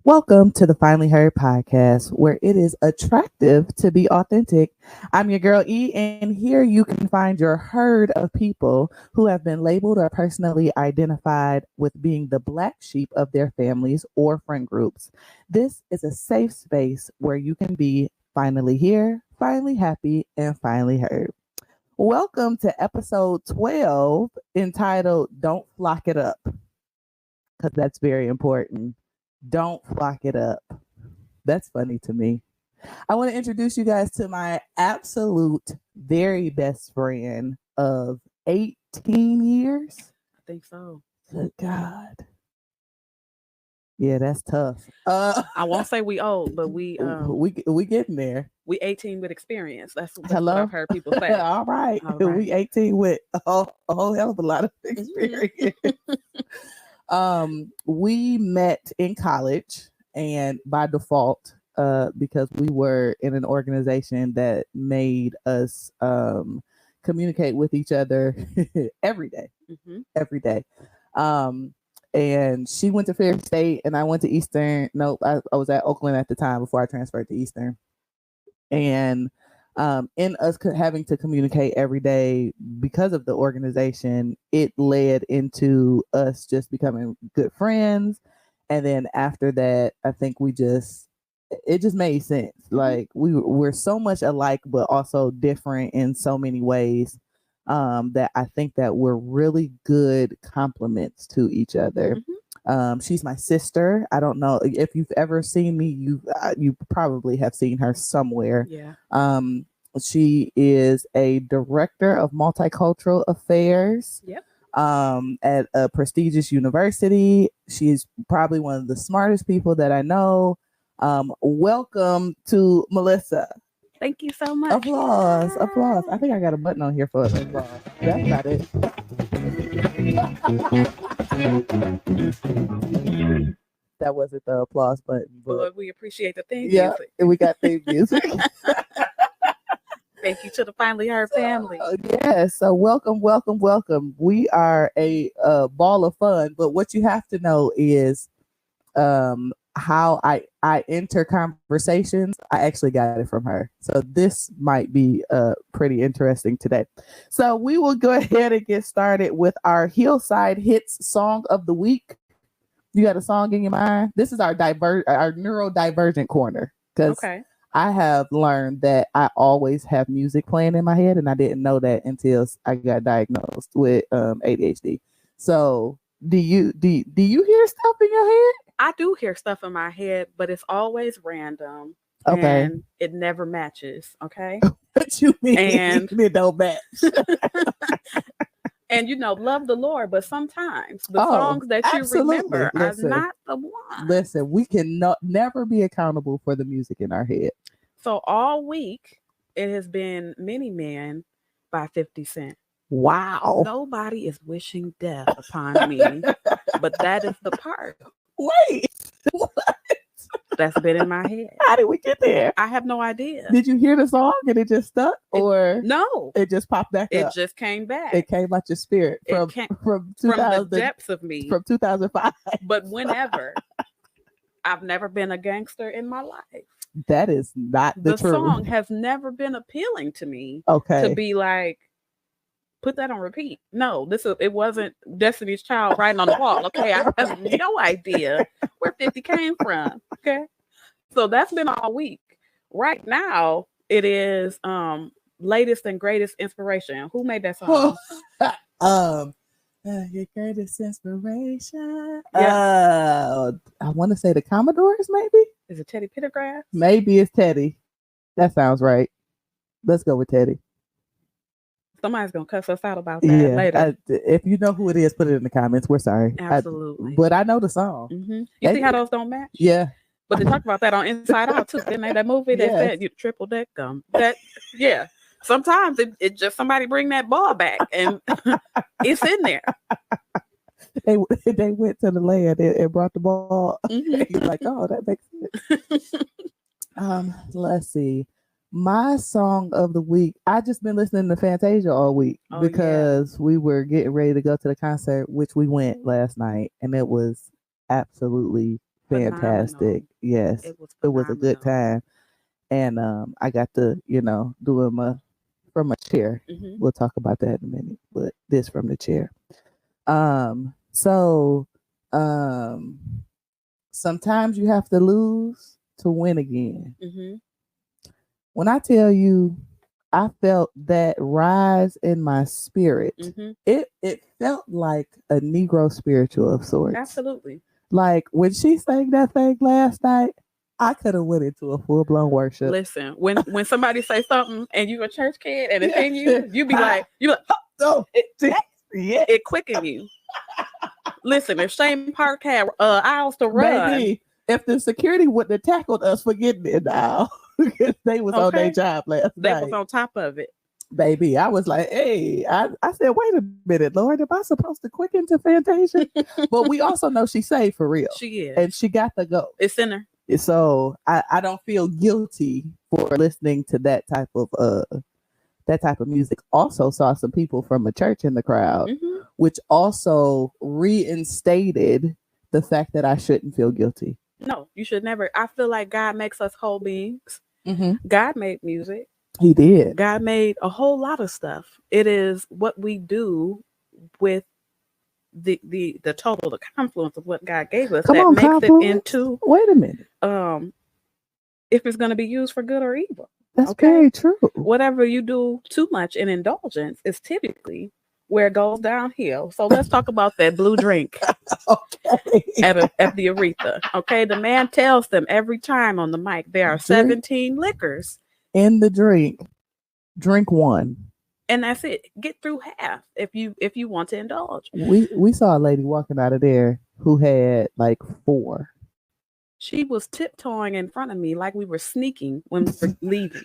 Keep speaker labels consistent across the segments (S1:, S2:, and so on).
S1: Welcome to the Finally Heard podcast, where it is attractive to be authentic. I'm your girl E, and here you can find your herd of people who have been labeled or personally identified with being the black sheep of their families or friend groups. This is a safe space where you can be finally here, finally happy, and finally heard. Welcome to episode 12, entitled Don't Flock It Up, because that's very important. Don't flock it up. That's funny to me. I want to introduce you guys to my absolute very best friend of 18 years.
S2: I think so.
S1: Good God. Yeah, that's tough.
S2: I won't say we old, but we
S1: getting there.
S2: We 18 with experience. That's what
S1: Hello?
S2: I've heard people say.
S1: All right. We 18 with a whole hell of a lot of experience. We met in college, and by default, because we were in an organization that made us communicate with each other every day. Every day. And she went to Fair State, and I went to Eastern. Nope, I was at Oakland at the time before I transferred to Eastern. And in us having to communicate every day because of the organization, it led into us just becoming good friends. And then after that, I think it just made sense. Like we're so much alike, but also different in so many ways, that I think that we're really good complements to each other. She's my sister. I don't know if you've ever seen me. You probably have seen her somewhere.
S2: Yeah.
S1: She is a director of multicultural affairs.
S2: Yep.
S1: At a prestigious university. She's probably one of the smartest people that I know. Welcome to Melissa.
S2: Thank you so much.
S1: Applause. I think I got a button on here for applause. That's not it. That wasn't the applause button.
S2: But we appreciate the theme music.
S1: And we got theme music.
S2: Thank you to the Finally Heard family.
S1: So welcome. We are a ball of fun, but what you have to know is how I enter conversations. I actually got it from her. So this might be pretty interesting today. So we will go ahead and get started with our Hillside Hits Song of the Week. You got a song in your mind? This is our neurodivergent corner. Because I have learned that I always have music playing in my head, and I didn't know that until I got diagnosed with ADHD. So do you hear stuff in your head?
S2: I do hear stuff in my head, but it's always random.
S1: Okay.
S2: And it never matches. Okay.
S1: What you mean?
S2: And
S1: it don't match.
S2: And love the Lord, but sometimes the songs that you remember are not the one.
S1: Listen, we can never be accountable for the music in our head.
S2: So all week, it has been Many Men by 50 Cent.
S1: Wow.
S2: Nobody is wishing death upon me, but that is the part.
S1: Wait, what?
S2: That's been in my head.
S1: How did we get there?
S2: I have no idea.
S1: Did you hear the song and it just stuck, or
S2: no?
S1: It just popped back up.
S2: It just came back.
S1: It came out your spirit from
S2: the depths of me
S1: from 2005.
S2: But whenever, I've never been a gangster in my life.
S1: That is not the truth.
S2: Song has never been appealing to me.
S1: Okay,
S2: to be like, put that on repeat. No, it wasn't Destiny's Child writing on the wall. Okay, I have no idea where 50 came from. Okay, so that's been all week. Right now, it is latest and greatest inspiration. Who made that song?
S1: Your greatest inspiration.
S2: Yeah.
S1: I want to say the Commodores. Maybe
S2: is it Teddy Pendergrass?
S1: Maybe it's Teddy. That sounds right. Let's go with Teddy.
S2: Somebody's gonna cuss us out about that
S1: Yeah,
S2: later.
S1: if you know who it is, put it in the comments. We're sorry.
S2: Absolutely.
S1: But I know the song.
S2: You see how those don't match?
S1: Yeah.
S2: But they talk about that on Inside Out too. They made that movie. They said you triple deck gum. That yeah. Sometimes it just somebody bring that ball back and it's in there.
S1: They went to the land and brought the ball. You're like, oh, that makes sense. Let's see. My song of the week. I just been listening to Fantasia all week because we were getting ready to go to the concert, which we went last night, and it was absolutely fantastic.
S2: Phenomenal.
S1: Yes, it was a good time, and I got to do it from a chair. We'll talk about that in a minute, but this from the chair. So sometimes you have to lose to win again. When I tell you, I felt that rise in my spirit. It felt like a Negro spiritual of sorts.
S2: Absolutely.
S1: Like when she sang that thing last night, I could have went into a full blown worship.
S2: Listen, when somebody say something and you a church kid and it's in you be like, oh, it quicken you. Listen, if Shane Park had aisles to run,
S1: baby, if the security wouldn't have tackled us for getting in the aisle, they was on their job last night.
S2: They was on top of it.
S1: Baby, I was like, hey, I said, wait a minute, Lord, am I supposed to quicken to Fantasia? But we also know she's saved for real.
S2: She is.
S1: And she got to go.
S2: It's in her.
S1: So I don't feel guilty for listening to that type of music. Also saw some people from a church in the crowd, which also reinstated the fact that I shouldn't feel guilty.
S2: No, you should never. I feel like God makes us whole beings. God made music.
S1: He did.
S2: God made a whole lot of stuff. It is what we do with the total, the confluence of what God gave us makes confluence? It into.
S1: Wait a minute.
S2: If it's going to be used for good or evil.
S1: That's very true.
S2: Whatever you do too much in indulgence is typically where it goes downhill. So let's talk about that blue drink at the Aretha. Okay, the man tells them every time on the mic there are 17 liquors
S1: in the drink. Drink one,
S2: and that's it. Get through half if you want to indulge.
S1: We saw a lady walking out of there who had like 4.
S2: She was tiptoeing in front of me like we were sneaking when we were leaving.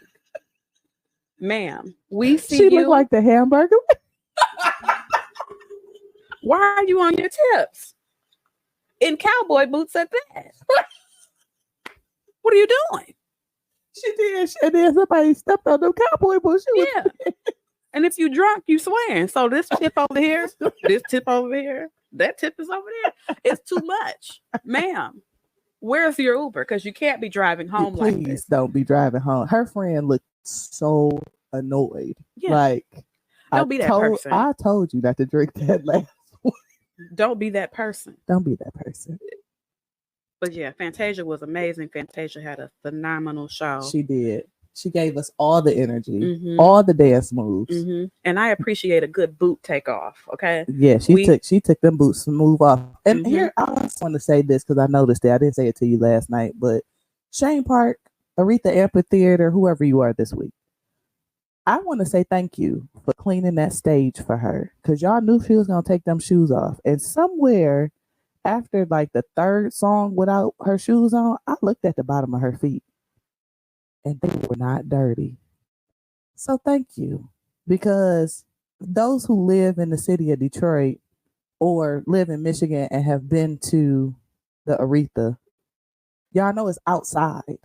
S2: Ma'am, we see
S1: she looked like the hamburger.
S2: Why are you on your tips? In cowboy boots at that. What are you doing?
S1: She did. And then somebody stepped on them cowboy boots.
S2: Yeah. And if you drunk, you swearing. So this tip over here, this tip over here, that tip is over there. It's too much. Ma'am, where's your Uber? Because you can't be driving home like this.
S1: Please don't be driving home. Her friend looked so annoyed. Yeah. Like,
S2: don't be that person.
S1: I told you not to drink that last one.
S2: Don't be that person.
S1: Don't be that person.
S2: But yeah, Fantasia was amazing. Fantasia had a phenomenal show.
S1: She did. She gave us all the energy, all the dance moves.
S2: And I appreciate a good boot takeoff. Okay.
S1: Yeah, she took them boots smooth off. And here I also want to say this because I noticed it. I didn't say it to you last night, but Shane Park, Aretha Amphitheater, whoever you are this week, I want to say thank you for cleaning that stage for her because y'all knew she was gonna take them shoes off. And somewhere after like the 3rd song without her shoes on, I looked at the bottom of her feet and they were not dirty. So thank you, because those who live in the city of Detroit or live in Michigan and have been to the Aretha, y'all know it's outside.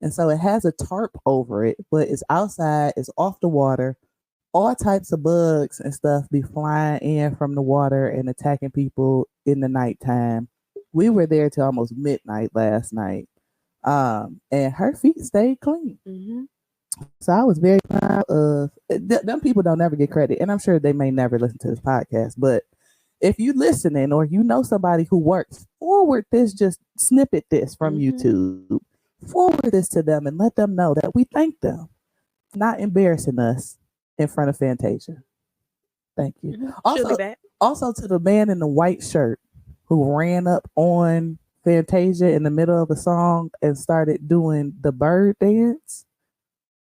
S1: And so it has a tarp over it, but it's outside, it's off the water. All types of bugs and stuff be flying in from the water and attacking people in the nighttime. We were there till almost midnight last night. And her feet stayed clean. So I was very proud of them. People don't ever get credit, and I'm sure they may never listen to this podcast, but if you listening or you know somebody who works, forward this, just snippet this from YouTube, forward this to them and let them know that we thank them for not embarrassing us in front of Fantasia. Thank you. Also to the man in the white shirt who ran up on Fantasia in the middle of a song and started doing the bird dance.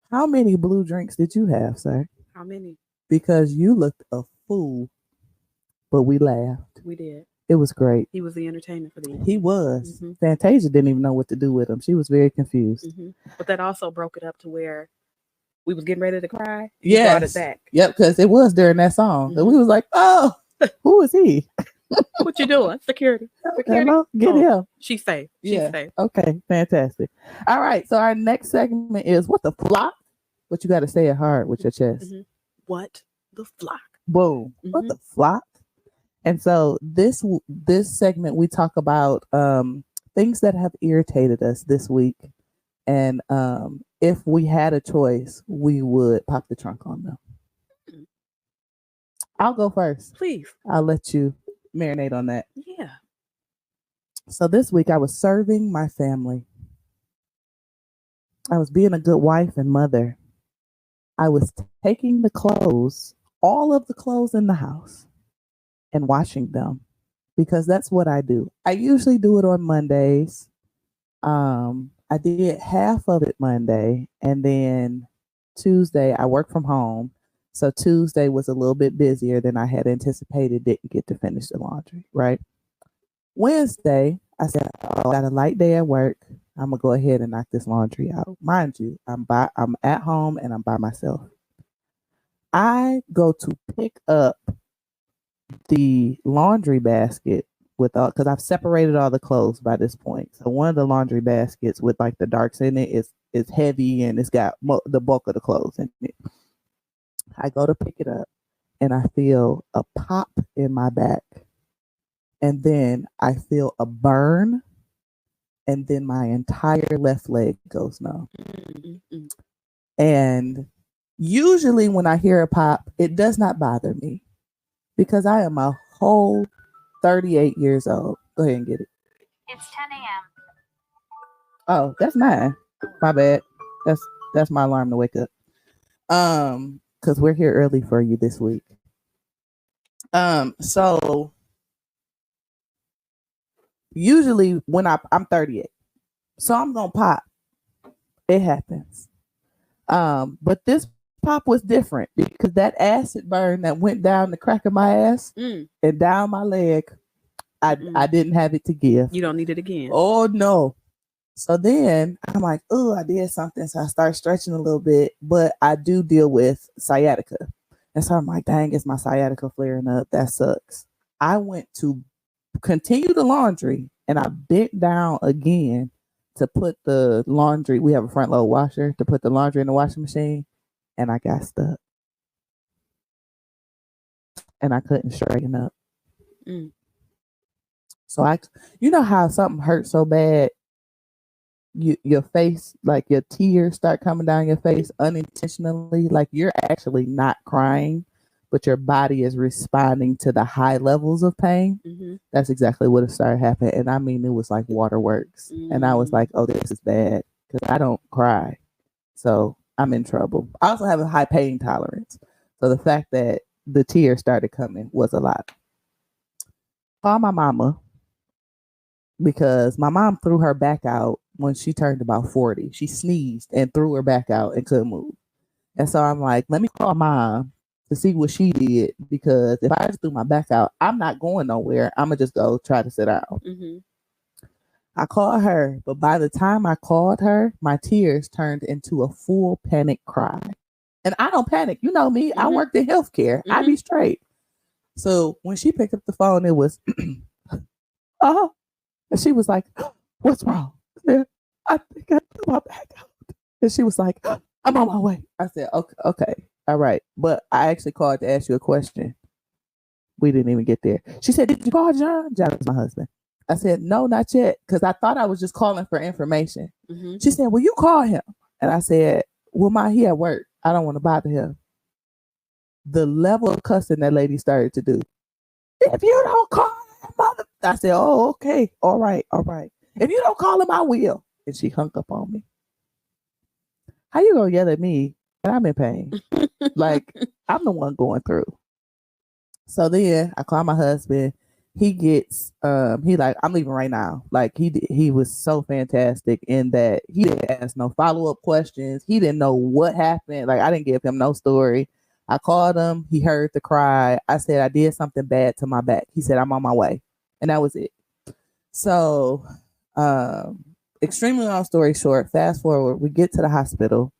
S1: How many blue drinks did you have, sir?
S2: How many?
S1: because you looked a fool, but we laughed.
S2: We did.
S1: It was great.
S2: He was the entertainer for the
S1: He
S2: evening.
S1: was.
S2: hmm
S1: Fantasia didn't even know what to do with him. She was very confused.
S2: But that also broke it up to where we was getting ready to cry. You brought it
S1: Yes.
S2: back.
S1: Yep, because it was during that song. And we was like, oh, who is he?
S2: What you doing? Security. Security.
S1: Hello? Get him.
S2: She's safe. She's
S1: Yeah.
S2: safe.
S1: Okay, fantastic. All right, so our next segment is what the flock? But you got to say it hard with your chest.
S2: What the flock?
S1: Boom. What the flock? And so this segment we talk about things that have irritated us this week, and if we had a choice, we would pop the trunk on them. I'll go first.
S2: Please.
S1: I'll let you marinate on that.
S2: Yeah.
S1: So this week I was serving my family. I was being a good wife and mother. I was taking the clothes, all of the clothes in the house, and washing them because that's what I do. I usually do it on Mondays. I did half of it Monday, and then Tuesday I work from home. So Tuesday was a little bit busier than I had anticipated. Didn't get to finish the laundry, right? Wednesday, I said, oh, I got a light day at work. I'm gonna go ahead and knock this laundry out. Mind you, I'm at home and I'm by myself. I go to pick up the laundry basket with all, because I've separated all the clothes by this point. So one of the laundry baskets with like the darks in it is heavy and it's got the bulk of the clothes in it. I go to pick it up and I feel a pop in my back. And then I feel a burn. And then my entire left leg goes numb. And usually when I hear a pop, it does not bother me because I am a whole 38 years old. Go ahead and get it.
S3: It's 10 a.m.
S1: Oh, that's mine. My bad. That's my alarm to wake up. Because we're here early for you this week. So usually when I'm 38, so I'm gonna pop. It happens. But this pop was different because that acid burn that went down the crack of my ass and down my leg, I didn't have it to give.
S2: You don't need it again.
S1: Oh no. So then I'm like, oh, I did something. So I start stretching a little bit, but I do deal with sciatica. And so I'm like, dang, it's my sciatica flaring up. That sucks. I went to continue the laundry and I bent down again to put the laundry. We have a front load washer to put the laundry in the washing machine. And I got stuck. And I couldn't straighten up. So you know how something hurts so bad, your face, like your tears start coming down your face unintentionally, like you're actually not crying, but your body is responding to the high levels of pain. That's exactly what it started happening. And I mean, it was like waterworks. And I was like, oh, this is bad because I don't cry. So I'm in trouble. I also have a high pain tolerance. So the fact that the tears started coming was a lot. Call my mama because my mom threw her back out when she turned about 40. She sneezed and threw her back out and couldn't move. And so I'm like, let me call mom to see what she did, because if I just threw my back out, I'm not going nowhere. I'm going to just go try to sit down. I called her, but by the time I called her, my tears turned into a full panic cry. And I don't panic. You know me. I worked in healthcare. I be straight. So when she picked up the phone, it was, and she was like, what's wrong? I said, I think I threw my back out. And she was like, I'm on my way. I said, okay, all right. But I actually called to ask you a question. We didn't even get there. She said, did you call John? John is my husband. I said, no, not yet, because I thought I was just calling for information. She said, well, you call him. And I said, well, he at work. I don't want to bother him. The level of cussing that lady started to do. If you don't call him, mother. I said, oh, okay. All right. If you don't call him, I will. And she hung up on me. How you gonna yell at me and I'm in pain? Like, I'm the one going through. So then I call my husband. He gets he like, I'm leaving right now. Like he was so fantastic in that he didn't ask no follow-up questions. He didn't know what happened. Like, I didn't give him no story. I called him. He heard the cry. I said, I did something bad to my back. He said, I'm on my way. And that was it. So, extremely long story short, fast forward, we get to the hospital.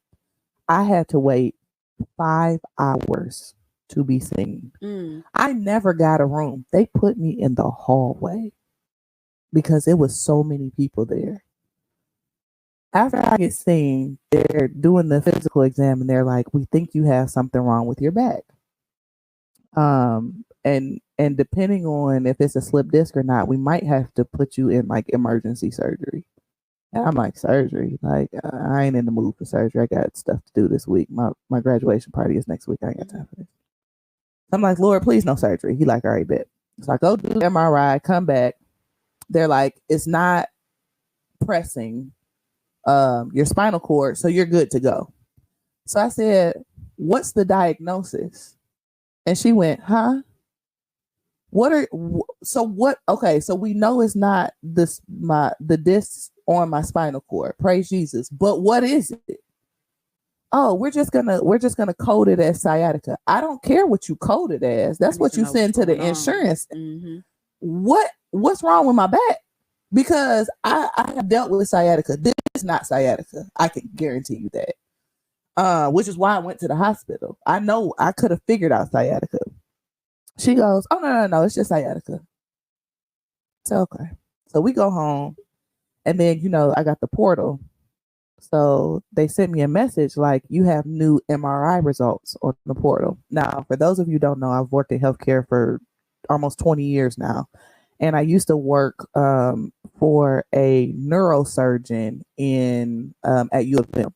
S1: I had to wait 5 hours to be seen. I never got a room. They put me in the hallway because it was so many people there. After I get seen, they're doing the physical exam and they're like, we think you have something wrong with your back. And depending on if it's a slip disc or not, we might have to put you in like emergency surgery. And I'm like, surgery? Like, I ain't in the mood for surgery. I got stuff to do this week. My graduation party is next week. I ain't got time for this. I'm like, Lord, please no surgery. He like, all right, bet. So I go do the MRI, come back. They're like, it's not pressing your spinal cord, so you're good to go. So I said, what's the diagnosis? And she went, huh? Okay, so we know it's not the disc on my spinal cord. Praise Jesus. But what is it? Oh, we're just gonna code it as sciatica. I don't care what you code it as. That's what you send to the insurance.
S2: Mm-hmm.
S1: What's wrong with my back? Because I have dealt with sciatica. This is not sciatica. I can guarantee you that. Which is why I went to the hospital. I know I could have figured out sciatica. She goes, oh, no, it's just sciatica. So, okay. So we go home. And then, I got the portal. So they sent me a message like, you have new MRI results on the portal. Now, for those of you who don't know, I've worked in healthcare for almost 20 years now. And I used to work for a neurosurgeon at U of M.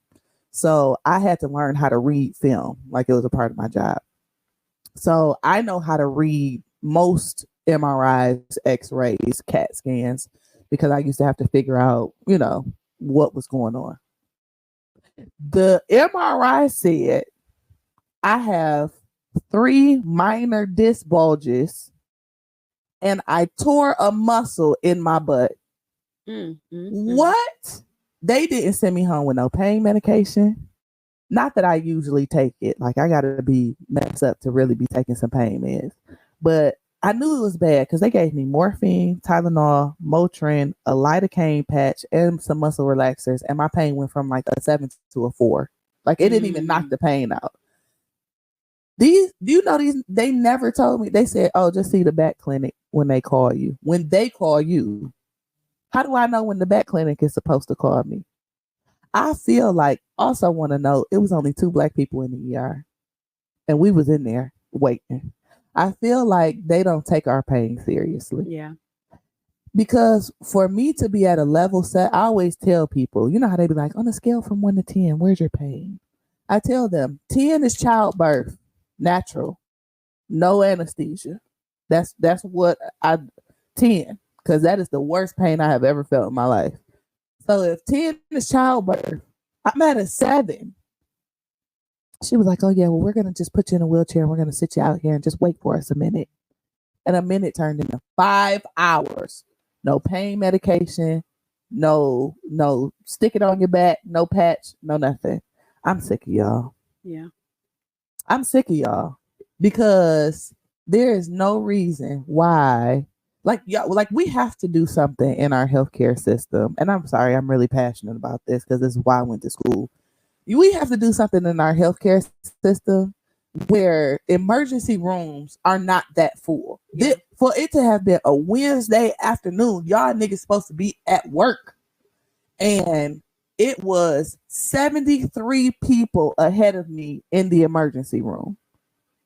S1: So I had to learn how to read film like it was a part of my job. So I know how to read most MRIs, X-rays, CAT scans, because I used to have to figure out, what was going on. The MRI said I have 3 minor disc bulges and I tore a muscle in my butt. What? They didn't send me home with no pain medication. Not that I usually take it. Like, I got to be messed up to really be taking some pain meds. But I knew it was bad because they gave me morphine, Tylenol, Motrin, a lidocaine patch, and some muscle relaxers. And my pain went from like a 7 to a 4. Like, it didn't even knock the pain out. These they never told me. They said, oh, just see the back clinic when they call you. When they call you, how do I know when the back clinic is supposed to call me? I feel like, also want to know, it was only 2 Black people in the ER. And we was in there waiting. I feel like they don't take our pain seriously.
S2: Yeah.
S1: Because for me to be at a level set, I always tell people, how they be like, on a scale from 1 to 10, where's your pain? I tell them 10 is childbirth, natural, no anesthesia. That's what 10, because that is the worst pain I have ever felt in my life. So if 10 is childbirth, I'm at a 7. She was like, oh yeah, well, we're going to just put you in a wheelchair and we're going to sit you out here and just wait for us a minute. And a minute turned into 5 hours. No pain medication, no stick it on your back, no patch, no nothing. I'm sick of y'all.
S2: Yeah.
S1: I'm sick of y'all because there is no reason why, like we have to do something in our healthcare system. And I'm sorry, I'm really passionate about this because this is why I went to school. We have to do something in our healthcare system where emergency rooms are not that full.
S2: Yeah.
S1: For it to have been a Wednesday afternoon, y'all niggas supposed to be at work. And it was 73 people ahead of me in the emergency room.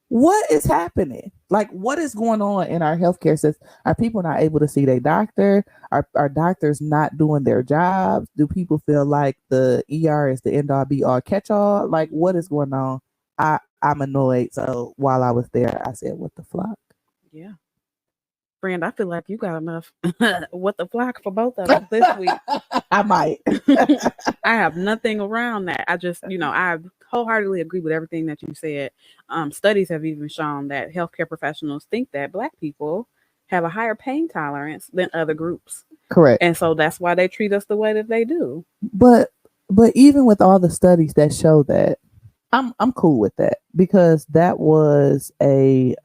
S1: What is happening? Like, what is going on in our healthcare system? Are people not able to see their doctor? Are doctors not doing their jobs? Do people feel like the ER is the end all be all catch all? Like, what is going on? I'm annoyed. So while I was there, I said, what the flock?
S2: Yeah. Friend, I feel like you got enough what the flock for both of us this week.
S1: I might.
S2: I have nothing around that. I just, I wholeheartedly agree with everything that you said. Studies have even shown that healthcare professionals think that Black people have a higher pain tolerance than other groups.
S1: Correct.
S2: And so that's why they treat us the way that they do.
S1: But even with all the studies that show that, I'm cool with that because that was a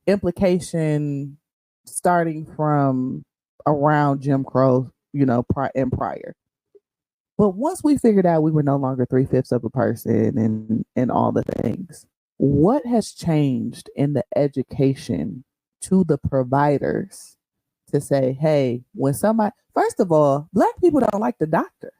S1: implication starting from around Jim Crow, and prior. But once we figured out we were no longer 3/5 of a person and all the things, what has changed in the education to the providers to say, hey, when somebody, first of all, Black people don't like the doctor.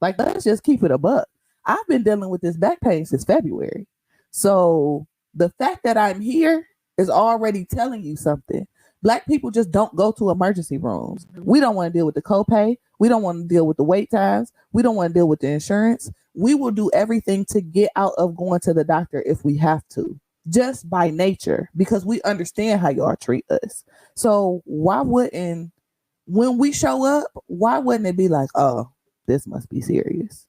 S1: Like, let's just keep it a buck. I've been dealing with this back pain since February. So the fact that I'm here is already telling you something. Black people just don't go to emergency rooms. We don't want to deal with the copay. We don't want to deal with the wait times. We don't want to deal with the insurance. We will do everything to get out of going to the doctor if we have to, just by nature, because we understand how y'all treat us. So why wouldn't, when we show up, why wouldn't it be like, oh, this must be serious?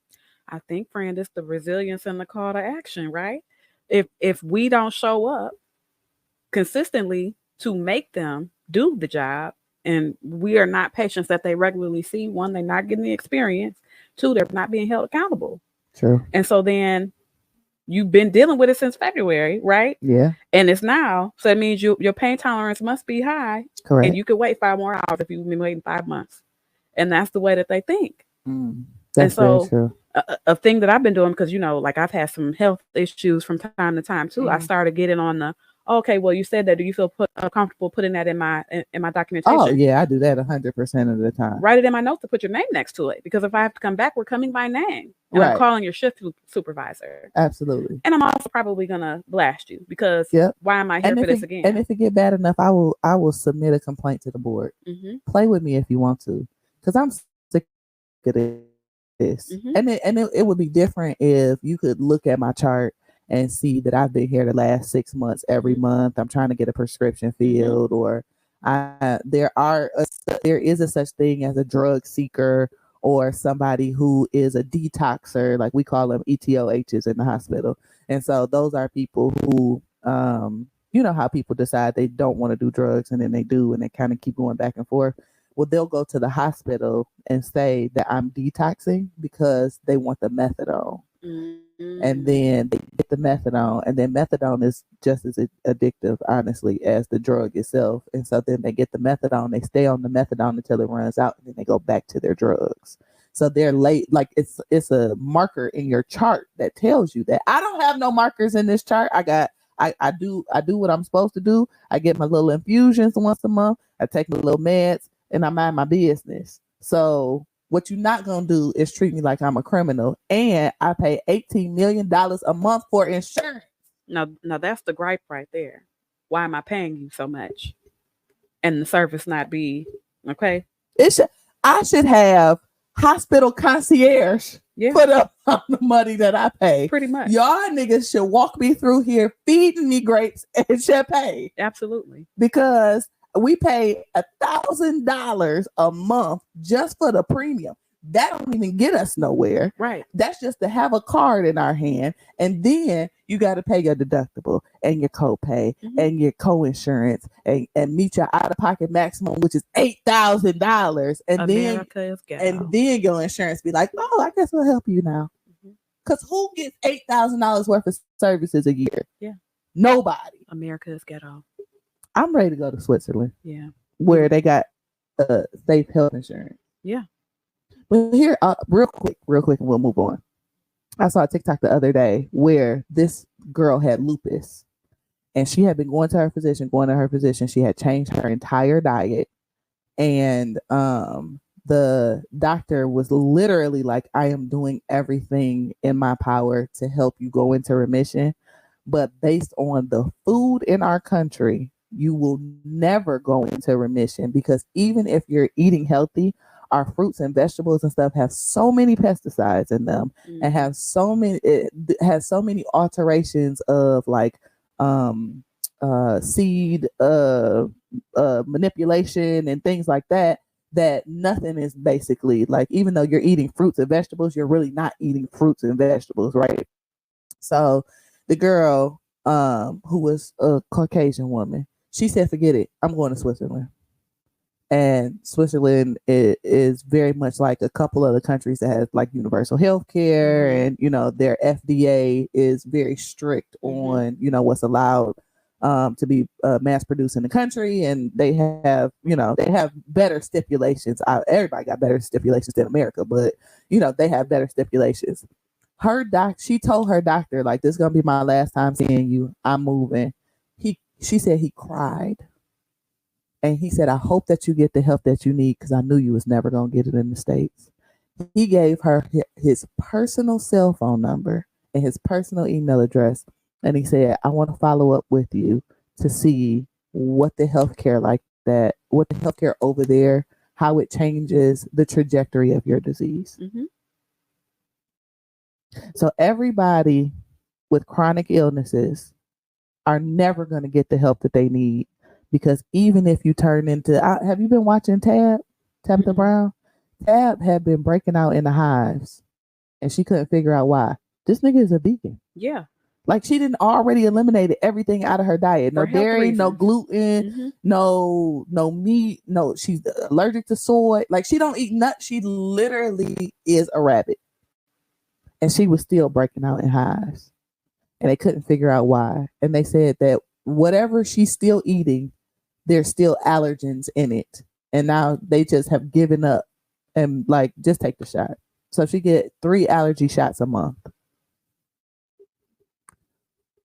S2: I think, friend, it's the resilience and the call to action, right? If we don't show up consistently to make them do the job, and we are not patients that they regularly see, one, they're not getting the experience, two, they're not being held accountable.
S1: True.
S2: And so then you've been dealing with it since February, right?
S1: Yeah.
S2: And it's now, so that means your pain tolerance must be high.
S1: Correct.
S2: And you could wait 5 more hours if you've been waiting 5 months. And that's the way that they think.
S1: That's
S2: so
S1: very true.
S2: A thing that I've been doing, because like I've had some health issues from time to time too. I started getting on the, okay, well, you said that. Do you feel comfortable putting that in my documentation?
S1: Oh yeah, I do that 100% of the time.
S2: Write it in my notes to put your name next to it, because if I have to come back, we're coming by name, and I'm calling your shift supervisor.
S1: Absolutely.
S2: And I'm also probably gonna blast you, because why am I here for this again?
S1: And if it get bad enough, I will submit a complaint to the board. Play with me if you want to, because I'm sick of this. And it would be different if you could look at my chart and see that I've been here the last 6 months. Every month I'm trying to get a prescription filled, or there is a such thing as a drug seeker, or somebody who is a detoxer, like we call them ETOHs in the hospital. And so those are people who you know how people decide they don't want to do drugs and then they do, and they kind of keep going back and forth. Well, they'll go to the hospital and say that I'm detoxing because they want the methadone. And then they get the methadone, and then methadone is just as addictive, honestly, as the drug itself. And so then they get the methadone, they stay on the methadone until it runs out, and then they go back to their drugs. So they're late. Like it's a marker in your chart that tells you that. I don't have no markers in this chart. I do what I'm supposed to do. I get my little infusions once a month. I take my little meds, and I mind my business. So what you're not going to do is treat me like I'm a criminal. And I pay $18 million a month for insurance.
S2: Now that's the gripe right there. Why am I paying you so much? And the service not be, okay?
S1: I should have hospital concierge put up on the money that I pay.
S2: Pretty much.
S1: Y'all niggas should walk me through here feeding me grapes and champagne.
S2: Absolutely.
S1: Because we pay $1,000 a month just for the premium. That don't even get us nowhere.
S2: Right.
S1: That's just to have a card in our hand. And then you got to pay your deductible and your copay and your co-insurance and meet your out-of-pocket maximum, which is $8,000. And then your insurance be like, oh, I guess we'll help you now. Because who gets $8,000 worth of services a year?
S2: Yeah.
S1: Nobody.
S2: America is ghetto.
S1: I'm ready to go to Switzerland.
S2: Yeah.
S1: Where they got safe health insurance.
S2: Yeah.
S1: But here, real quick, and we'll move on. I saw a TikTok the other day where this girl had lupus, and she had been going to her physician. She had changed her entire diet, and the doctor was literally like, I am doing everything in my power to help you go into remission. But based on the food in our country, you will never go into remission, because even if you're eating healthy, our fruits and vegetables and stuff have so many pesticides in them and have so many, it has so many alterations of like seed manipulation and things like that, that nothing is basically like, even though you're eating fruits and vegetables, you're really not eating fruits and vegetables, right? So the girl who was a Caucasian woman, she said, forget it, I'm going to Switzerland. And Switzerland is very much like a couple other countries that has like universal health care, and their FDA is very strict on what's allowed to be mass produced in the country, and they have better stipulations. Everybody got better stipulations than America, but they have better stipulations. She told her doctor, like, this is gonna be my last time seeing you. I'm moving. She said he cried. And he said, I hope that you get the help that you need, because I knew you was never going to get it in the States. He gave her his personal cell phone number and his personal email address. And he said, I want to follow up with you to see what the healthcare what the healthcare over there, how it changes the trajectory of your disease.
S2: Mm-hmm.
S1: So everybody with chronic illnesses are never going to get the help that they need. Because even if you turn into, have you been watching Tabitha Brown? Tab had been breaking out in the hives, and she couldn't figure out why. This nigga is a vegan.
S2: Yeah.
S1: Like, she didn't already eliminated everything out of her diet. No dairy, reasons. No gluten, no meat. No, she's allergic to soy. Like, she don't eat nuts. She literally is a rabbit. And she was still breaking out in hives. And they couldn't figure out why. And they said that whatever she's still eating, there's still allergens in it. And now they just have given up and like, just take the shot. So she get 3 allergy shots a month.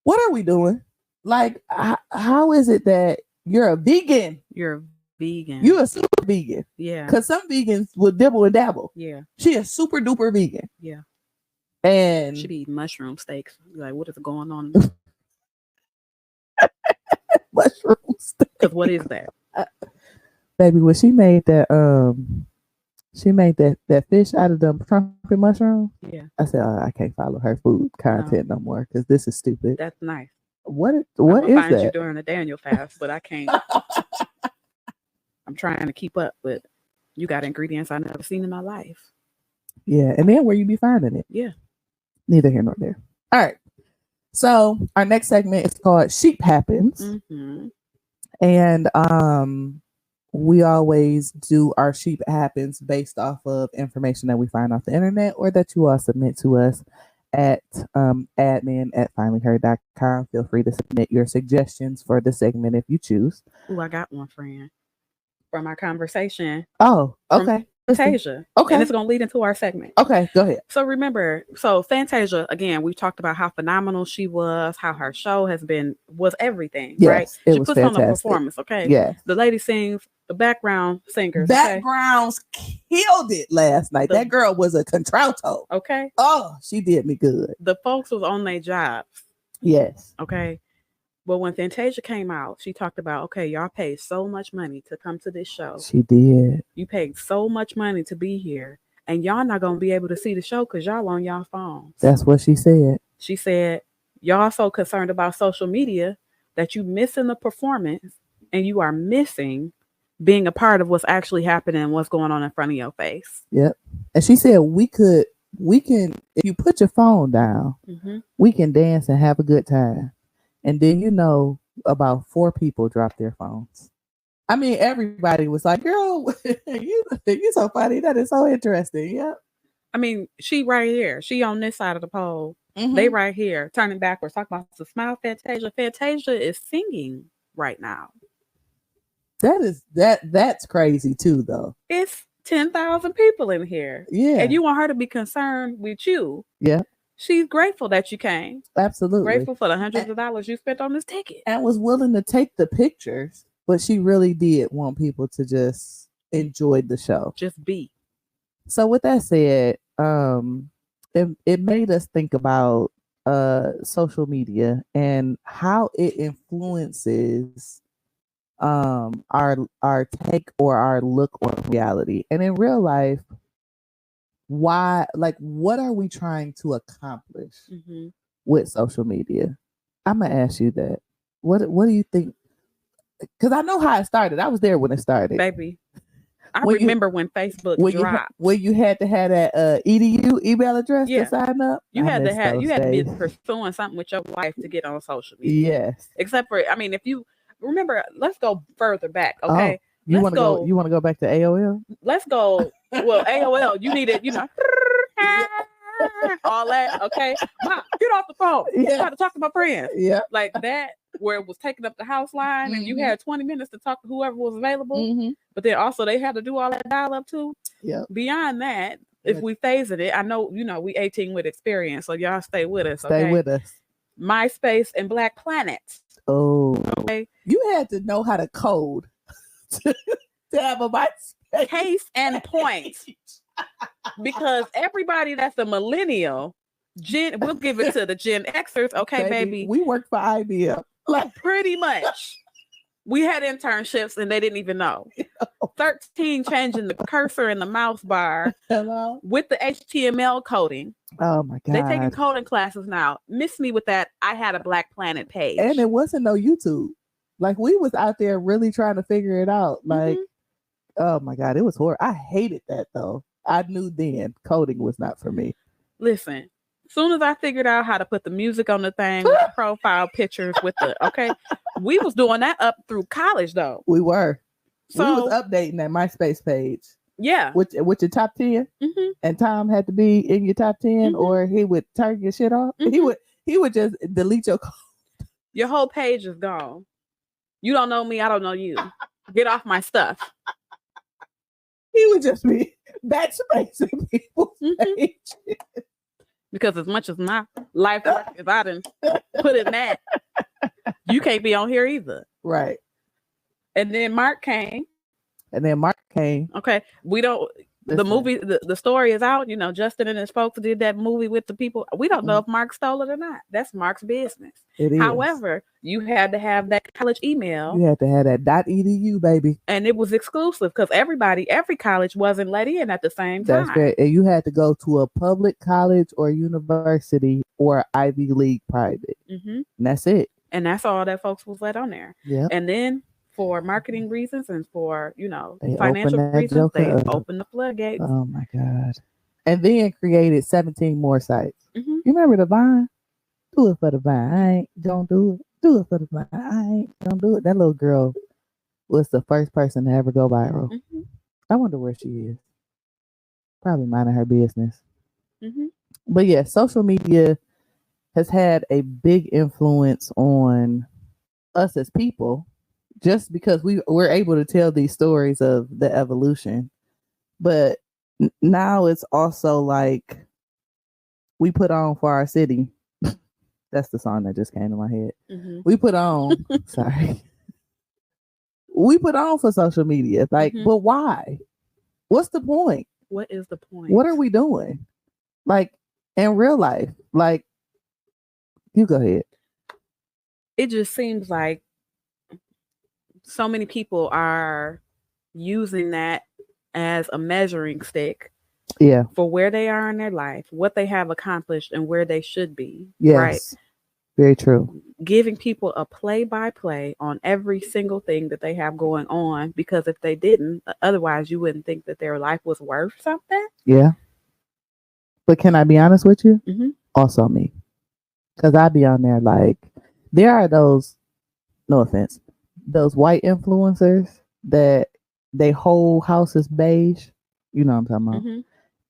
S1: What are we doing? Like, how is it that you're a vegan?
S2: You're a vegan.
S1: You're a super vegan.
S2: Yeah.
S1: Because some vegans will dibble and dabble.
S2: Yeah.
S1: She is super duper vegan.
S2: Yeah.
S1: And
S2: she be eating mushroom steaks. Like, what is going on?
S1: Mushroom steak.
S2: Because what is that?
S1: Baby, when she made that fish out of them trumpet mushrooms.
S2: Yeah.
S1: I said, I can't follow her food content no more, because this is stupid.
S2: That's nice.
S1: What is
S2: find
S1: that?
S2: You during the Daniel fast, but I can't. I'm trying to keep up, but you got ingredients I never seen in my life.
S1: Yeah, and then where you be finding it?
S2: Yeah.
S1: Neither here nor there. All right. So our next segment is called Sheep Happens.
S2: Mm-hmm.
S1: And we always do our Sheep Happens based off of information that we find off the internet or that you all submit to us at admin@finallyherd.com. Feel free to submit your suggestions for the segment if you choose.
S2: Oh, I got one, friend, from our conversation.
S1: Oh, okay.
S2: Fantasia.
S1: Okay.
S2: And it's going to lead into our segment.
S1: Okay, go ahead.
S2: So remember, Fantasia, again, we talked about how phenomenal she was, how her show was everything,
S1: yes,
S2: right?
S1: She
S2: puts
S1: fantastic.
S2: on a performance, okay?
S1: Yeah.
S2: The lady sings, the background singers.
S1: Backgrounds killed it last night. That girl was a contralto.
S2: Okay.
S1: Oh, she did me good.
S2: The folks was on their jobs.
S1: Yes.
S2: Okay. But when Fantasia came out, she talked about, okay, y'all paid so much money to come to this show.
S1: She did.
S2: You paid so much money to be here, and y'all not going to be able to see the show because y'all on y'all phones.
S1: That's what she said.
S2: She said, y'all so concerned about social media that you missing the performance, and you are missing being a part of what's actually happening and what's going on in front of your face.
S1: Yep. And she said, we can, if you put your phone down, we can dance and have a good time. And then, about 4 people dropped their phones. I mean, everybody was like, girl, you're so funny. That is so interesting. Yep.
S2: I mean, she right here. She on this side of the pole. They right here, turning backwards, talking about the smile Fantasia. Fantasia is singing right now.
S1: That's crazy too, though.
S2: It's 10,000 people in here.
S1: Yeah.
S2: And you want her to be concerned with you.
S1: Yeah.
S2: She's grateful that you came.
S1: Absolutely.
S2: Grateful for the hundreds of dollars you spent on this ticket.
S1: And was willing to take the pictures, but she really did want people to just enjoy the show.
S2: Just be.
S1: So with that said, it made us think about social media and how it influences our take or our look on reality. And in real life, what are we trying to accomplish with social media? I'm gonna ask you that. What do you think? Because I know how it started. I was there when it started,
S2: baby. I remember when Facebook dropped.
S1: Where you had to have that edu email address to sign up.
S2: You had to be pursuing something with your wife to get on social media.
S1: Yes.
S2: Except for, I mean, if you remember, let's go further back. Okay. let's go.
S1: You want to go back to AOL?
S2: Let's go. Well, AOL, you needed, all that. Okay, Mom, get off the phone.
S1: Yeah.
S2: I got to talk to my friends.
S1: Yeah.
S2: Like that, where it was taking up the house line, and you had 20 minutes to talk to whoever was available. But then also they had to do all that dial up too.
S1: Yeah.
S2: Beyond that, if we phasing it, I know we 18 with experience, so y'all stay with us.
S1: Stay with us.
S2: MySpace and Black Planet.
S1: Oh,
S2: okay.
S1: You had to know how to code to have a MySpace.
S2: Case and point. Because everybody that's a millennial, we'll give it to the Gen Xers. Okay, baby.
S1: We worked for IBM.
S2: Like pretty much. We had internships and they didn't even know. 13 changing the cursor in the mouse bar.
S1: Hello?
S2: With the HTML coding.
S1: Oh my God.
S2: They taking coding classes now. Miss me with that. I had a Black Planet page.
S1: And it wasn't no YouTube. Like we was out there really trying to figure it out. Like, oh my God, it was horrible. I hated that though. I knew then coding was not for me.
S2: Listen, as soon as I figured out how to put the music on the thing, profile pictures with we was doing that up through college though.
S1: We were.
S2: So,
S1: we was updating that MySpace page.
S2: Yeah.
S1: With your top 10. And Tom had to be in your top 10 or he would turn your shit off. He would just delete your code.
S2: Your whole page is gone. You don't know me, I don't know you. Get off my stuff.
S1: He would just be backspacing people's pages.
S2: Because as much as my life work is I didn't put in that, you can't be on here either.
S1: Right.
S2: And then Mark came.
S1: Okay.
S2: We don't. The movie, the story is out. Justin and his folks did that movie with the people. We don't know if Mark stole it or not. That's Mark's business.
S1: It is.
S2: However, you had to have that college email.
S1: You had to have that .edu, baby.
S2: And it was exclusive because every college wasn't let in at the same time.
S1: That's great. And you had to go to a public college or university or Ivy League private. And that's it.
S2: And that's all that folks was let on there.
S1: Yeah.
S2: And then for marketing reasons and for, financial reasons, they opened the floodgates.
S1: Oh my God. And then created 17 more sites. You remember the Vine? Do it for the Vine. I ain't gonna do it. Do it for the Vine. I ain't gonna do it. That little girl was the first person to ever go viral. I wonder where she is. Probably minding her business. But yeah, social media has had a big influence on us as people. Just because we're able to tell these stories of the evolution. But now it's also like we put on for our city. That's the song that just came to my head. We put on, sorry. We put on for social media. Like, but why? What's the point?
S2: What is the point?
S1: What are we doing? Like, in real life. Like, you go ahead.
S2: It just seems like so many people are using that as a measuring stick for where they are in their life, what they have accomplished, and where they should be.
S1: Yes.
S2: Right?
S1: Very true.
S2: Giving people a play-by-play on every single thing that they have going on, because if they didn't, otherwise you wouldn't think that their life was worth something.
S1: Yeah. But can I be honest with you? Also me. Because I be on there like, there are those, no offense, those white influencers that they whole house is beige, you know what I'm talking about,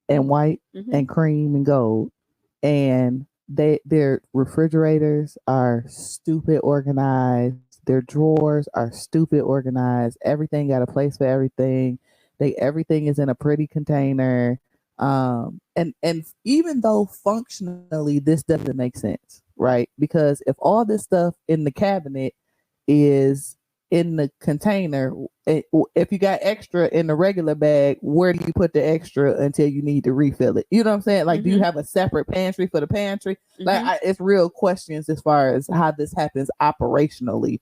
S1: and white and cream and gold, and their refrigerators are stupid organized, their drawers are stupid organized, everything got a place for everything, everything is in a pretty container, and even though functionally this doesn't make sense, right? Because if all this stuff in the cabinet is in the container, if you got extra in the regular bag, where do you put the extra until you need to refill it? You know what I'm saying? Like, do you have a separate pantry for the pantry? Like, it's real questions as far as how this happens operationally.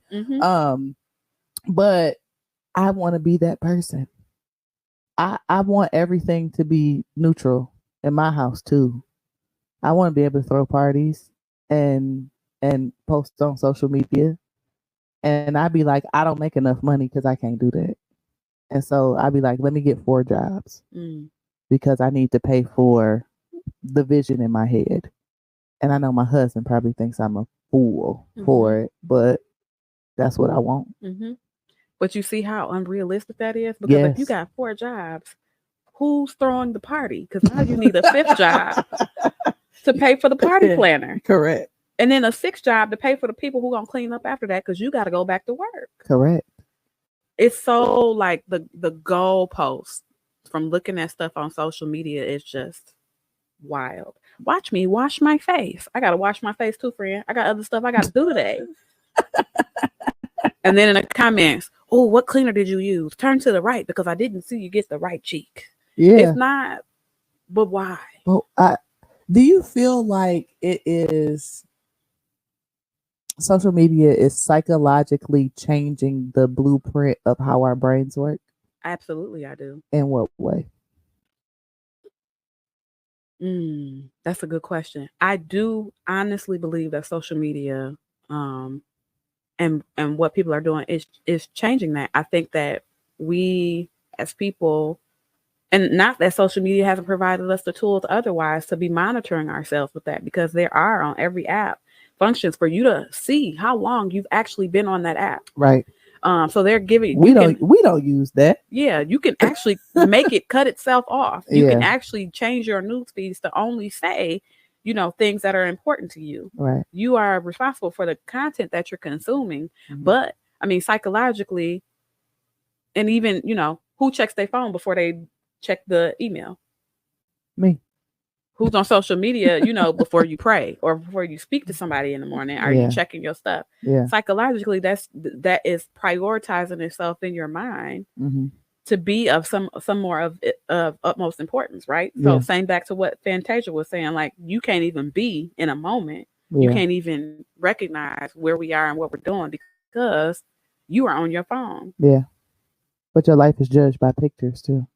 S1: But I want to be that person. I want everything to be neutral in my house too. I want to be able to throw parties and post on social media. And I'd be like, I don't make enough money because I can't do that. And so I'd be like, let me get 4 jobs because I need to pay for the vision in my head. And I know my husband probably thinks I'm a fool for it, but that's what I want.
S2: But you see how unrealistic that is? Because if you
S1: Yes.
S2: got 4 jobs, who's throwing the party? Because now you need a 5th job to pay for the party planner.
S1: Correct.
S2: And then a 6th job to pay for the people who gonna clean up after that because you got to go back to work.
S1: Correct.
S2: It's so like the goalpost from looking at stuff on social media is just wild. Watch me wash my face. I gotta wash my face too, friend. I got other stuff I gotta do today. And then in the comments, oh, what cleaner did you use? Turn to the right because I didn't see you get the right cheek.
S1: Yeah.
S2: It's not, but why?
S1: Well, do you feel like it is social media is psychologically changing the blueprint of how our brains work?
S2: Absolutely, I do.
S1: In what way?
S2: That's a good question. I do honestly believe that social media, and what people are doing is changing that. I think that we as people, and not that social media hasn't provided us the tools otherwise to be monitoring ourselves with that, because there are on every app functions for you to see how long you've actually been on that app.
S1: Right.
S2: So they're giving
S1: we don't use that.
S2: Yeah, you can actually make it cut itself off. You can actually change your news feeds to only say, things that are important to you.
S1: Right.
S2: You are responsible for the content that you're consuming. Mm-hmm. But I mean, psychologically, and even, who checks their phone before they check the email?
S1: Me.
S2: Who's on social media, before you pray or before you speak to somebody in the morning? Are you checking your stuff?
S1: Yeah.
S2: Psychologically, that is prioritizing itself in your mind to be of some more of utmost importance, right? So saying back to what Fantasia was saying, like, you can't even be in a moment. Yeah. You can't even recognize where we are and what we're doing because you are on your phone.
S1: Yeah. But your life is judged by pictures too.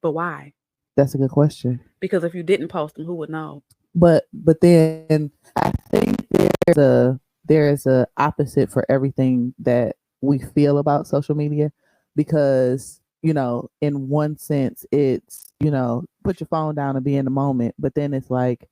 S2: But why?
S1: That's a good question.
S2: Because if you didn't post them, who would know?
S1: But then I think there's a opposite for everything that we feel about social media, because in one sense it's put your phone down and be in the moment, but then it's like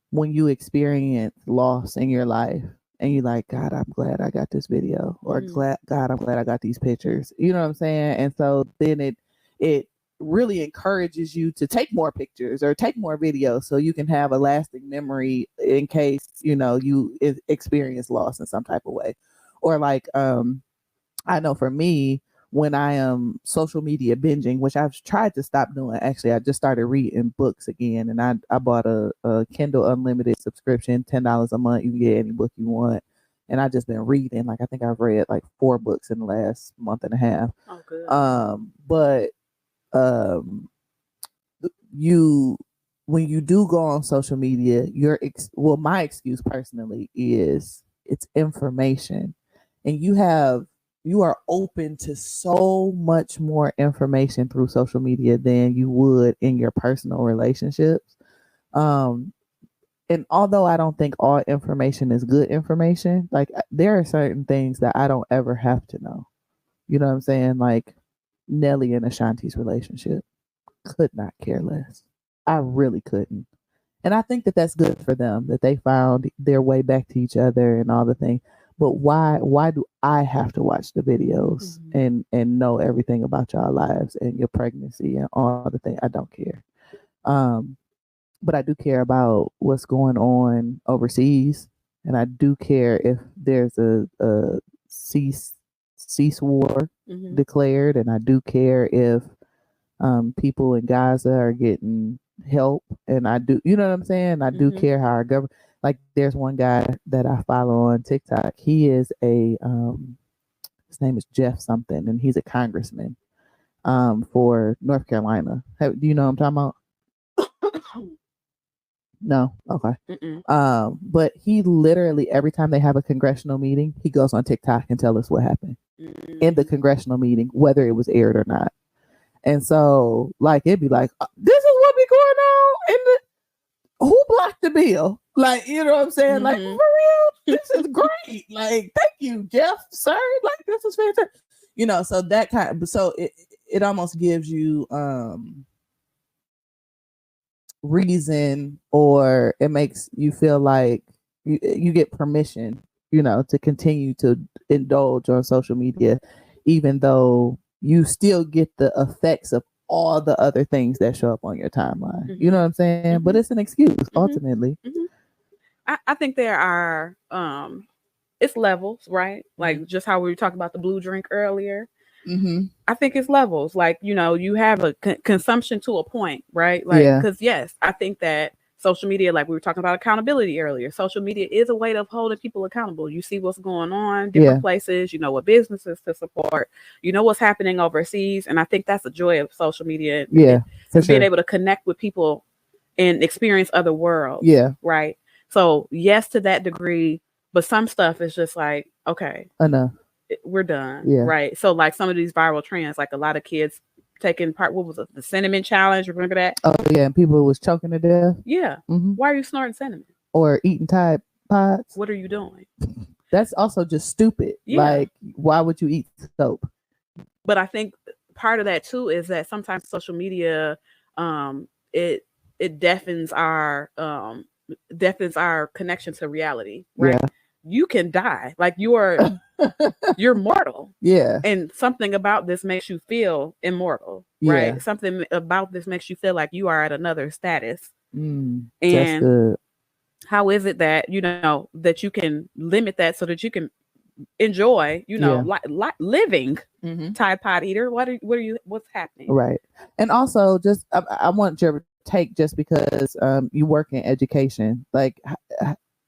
S1: when you experience loss in your life and you're like, God, I'm glad I got this video, or God, I'm glad I got these pictures. You know what I'm saying? And so then it really encourages you to take more pictures or take more videos so you can have a lasting memory in case you experience loss in some type of way. Or like I know for me, when I am social media binging, which I've tried to stop doing, actually I just started reading books again, and I bought a Kindle Unlimited subscription, $10 a month. You can get any book you want, and I've just been reading. Like I think I've read like 4 books in the last month and a half.
S2: Oh, good.
S1: But when you do go on social media, my excuse personally is it's information, and you are open to so much more information through social media than you would in your personal relationships. And although I don't think all information is good information, like there are certain things that I don't ever have to know. You know what I'm saying? Like Nelly and Ashanti's relationship, could not care less. I really couldn't. And I think that that's good for them, that they found their way back to each other and all the things. But why do I have to watch the videos and know everything about y'all lives and your pregnancy and all the things? I don't care. But I do care about what's going on overseas, and I do care if there's a cease war declared, and I do care if people in Gaza are getting help, and I do, you know what I'm saying? I do care how our government, like there's one guy that I follow on TikTok. He is his name is Jeff something, and he's a congressman for North Carolina. Do you know what I'm talking about? No? Okay. But he literally, every time they have a congressional meeting, he goes on TikTok and tells us what happened in the congressional meeting, whether it was aired or not. And so, like, it'd be like, this is what be going on, and who blocked the bill? Like, you know what I'm saying? Like, for real, this is great. Like, thank you, Jeff, sir. Like, this is fantastic. So that so it almost gives you reason, or it makes you feel like you get permission, to continue to indulge on social media, even though you still get the effects of all the other things that show up on your timeline.
S2: Mhm.
S1: You know what I'm saying?
S2: Mhm.
S1: But it's an excuse
S2: Mhm.
S1: ultimately.
S2: I think there are it's levels, right? Like just how we were talking about the blue drink earlier. I think it's levels. Like, you know, you have a consumption to a point, right? Like,
S1: Yeah.
S2: because yes, I think that social media, like we were talking about accountability earlier, social media is a way of holding people accountable. You see what's going on, different
S1: Yeah.
S2: places, you know what businesses to support, you know what's happening overseas. And I think that's the joy of social media.
S1: Yeah, for
S2: is being
S1: sure.
S2: able to connect with people and experience other worlds.
S1: Yeah.
S2: Right. So, yes, to that degree, but some stuff is just like, okay,
S1: Enough.
S2: we're done.
S1: Yeah.
S2: Right. So, like some of these viral trends, like a lot of kids taking part, what was it, the cinnamon challenge? Remember that?
S1: Oh yeah, and people was choking to death.
S2: Yeah. Why are you snorting cinnamon?
S1: Or eating Tide Pods.
S2: What are you doing?
S1: That's also just stupid.
S2: Yeah.
S1: Like, why would you eat soap?
S2: But I think part of that too is that sometimes social media, it deafens our connection to reality. Right.
S1: Yeah.
S2: You can die. Like you're mortal.
S1: Yeah.
S2: And something about this makes you feel immortal. Right.
S1: Yeah.
S2: Something about this makes you feel like you are at another status.
S1: That's
S2: And
S1: good.
S2: how is it that, you know, that you can limit that so that you can enjoy, you know, living Tide Pod eater? What's happening?
S1: Right. And also, just I want your take, just because you work in education, like,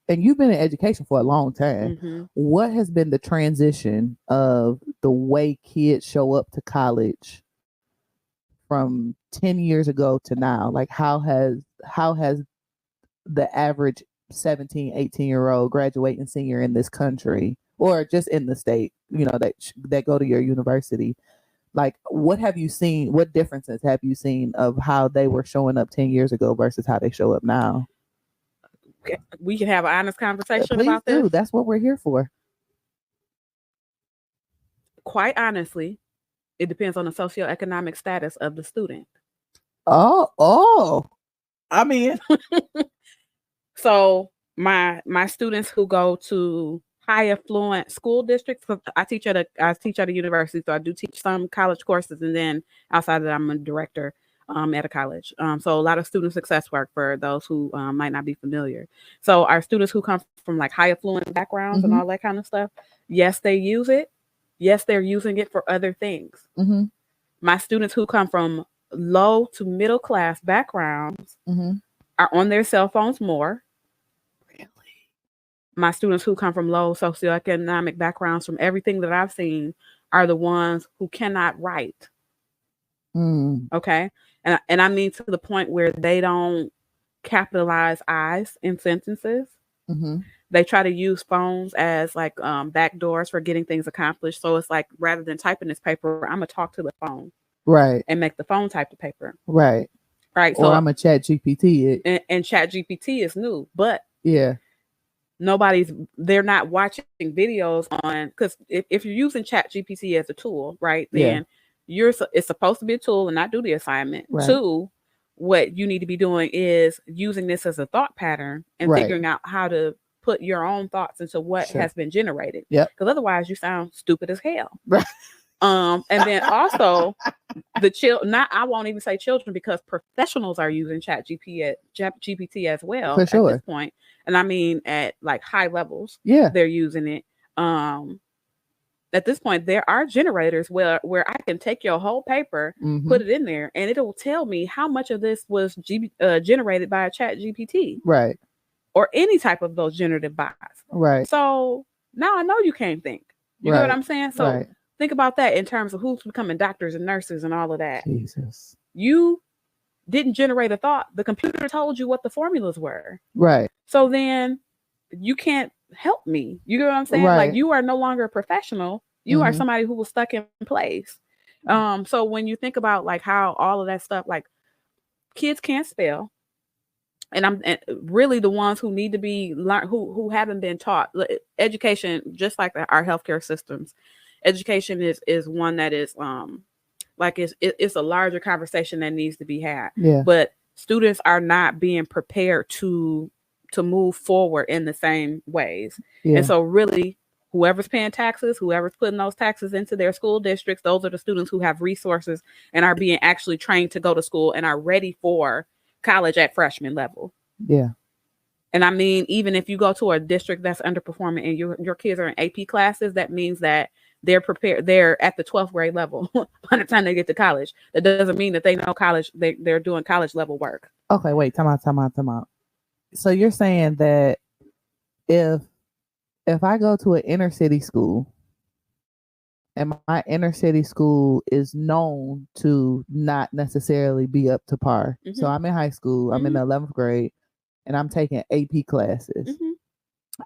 S1: and you've been in education for a long time. What has been the transition of the way kids show up to college from 10 years ago to now? Like, how has the average 17, 18-year-old graduating senior in this country, or just in the state, you know, that go to your university, like, what have you seen? What differences have you seen of how they were showing up 10 years ago versus how they show up now?
S2: We can have an honest conversation
S1: Please
S2: about
S1: do.
S2: this.
S1: That's what we're here for.
S2: Quite honestly, it depends on the socioeconomic status of the student.
S1: Oh, I mean,
S2: so my students who go to high affluent school districts, I teach at a university, so I do teach some college courses, and then outside of that, I'm a director at a college. So a lot of student success work for those who might not be familiar. So our students who come from like high affluent backgrounds and all that kind of stuff, yes, they use it. Yes, they're using it for other things. My students who come from low to middle class backgrounds are on their cell phones more.
S1: Really?
S2: My students who come from low socioeconomic backgrounds, from everything that I've seen, are the ones who cannot write. Okay. And I mean to the point where they don't capitalize I's in sentences. They try to use phones as like back doors for getting things accomplished. So it's like, rather than typing this paper, I'm gonna talk to the phone,
S1: right,
S2: and make the phone type the paper,
S1: right.
S2: So
S1: I'm a Chat GPT
S2: it. And Chat GPT is new, but
S1: yeah,
S2: they're not watching videos on, because if you're using Chat GPT as a tool, right, then it's supposed to be a tool and not do the assignment.
S1: Right.
S2: 2, what you need to be doing is using this as a thought pattern and figuring out how to put your own thoughts into what has been generated. Because otherwise you sound stupid as hell.
S1: Right.
S2: And then also I won't even say children, because professionals are using Chat GPT as well
S1: For sure.
S2: at this point. And I mean at like high levels.
S1: Yeah.
S2: They're using it. At this point, there are generators where I can take your whole paper, put it in there, and it'll tell me how much of this was generated by a Chat GPT.
S1: Right.
S2: Or any type of those generative bots.
S1: Right.
S2: So now I know you can't think. You know what I'm saying? So think about that in terms of who's becoming doctors and nurses and all of that.
S1: Jesus.
S2: You didn't generate a thought. The computer told you what the formulas were.
S1: Right.
S2: So then you can't help me. You know what I'm saying?
S1: Right.
S2: Like, you are no longer a professional. You are somebody who was stuck in place. So when you think about like how all of that stuff, like kids can't spell. And really the ones who need to be learned, who haven't been taught education, just like our healthcare systems. Education is one that is like it's a larger conversation that needs to be had.
S1: Yeah.
S2: But students are not being prepared to move forward in the same ways. Yeah. And so really whoever's paying taxes, whoever's putting those taxes into their school districts, those are the students who have resources and are being actually trained to go to school and are ready for college at freshman level.
S1: Yeah.
S2: And I mean, even if you go to a district that's underperforming and your kids are in AP classes, that means that they're prepared. They're at the 12th grade level by the time they get to college. That doesn't mean that they know college. They're doing college level work.
S1: Okay, wait, time out. So you're saying that if I go to an inner city school and my inner city school is known to not necessarily be up to par.
S2: Mhm.
S1: So I'm in high school, I'm in the 11th grade, and I'm taking AP classes.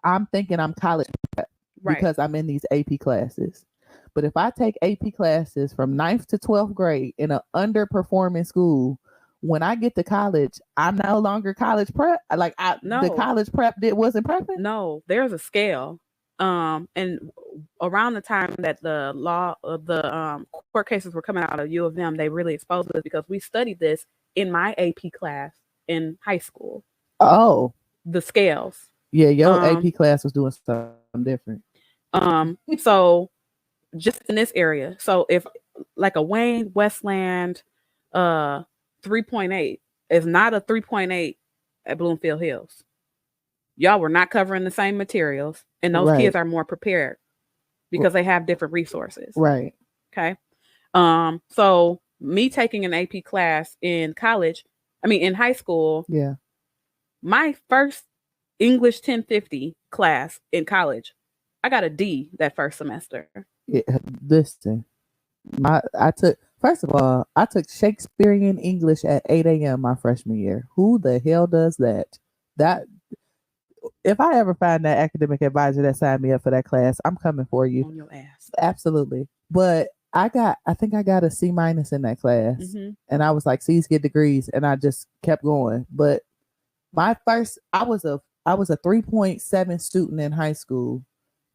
S1: I'm thinking I'm college prep because I'm in these AP classes. But if I take AP classes from 9th to 12th grade in an underperforming school, when I get to college, I'm no longer college prep. The college prep wasn't prepping.
S2: No, there's a scale. And around the time that the court cases were coming out of U of M, they really exposed this because we studied this in my AP class in high school.
S1: Oh,
S2: the scales.
S1: Yeah, your AP class was doing something different.
S2: So just in this area, so if like a Wayne Westland 3.8 is not a 3.8 at Bloomfield Hills. Y'all were not covering the same materials, and those kids are more prepared because they have different resources.
S1: Right.
S2: Okay. So me taking an AP class in high school.
S1: Yeah.
S2: My first English 1050 class in college, I got a D that first semester.
S1: Yeah, listen, I took Shakespearean English at 8 a.m. my freshman year. Who the hell does that? If I ever find that academic advisor that signed me up for that class, I'm coming for you.
S2: On your ass.
S1: Absolutely. But I think I got a C- in that class, and I was like, C's get degrees, and I just kept going. But I was a 3.7 student in high school,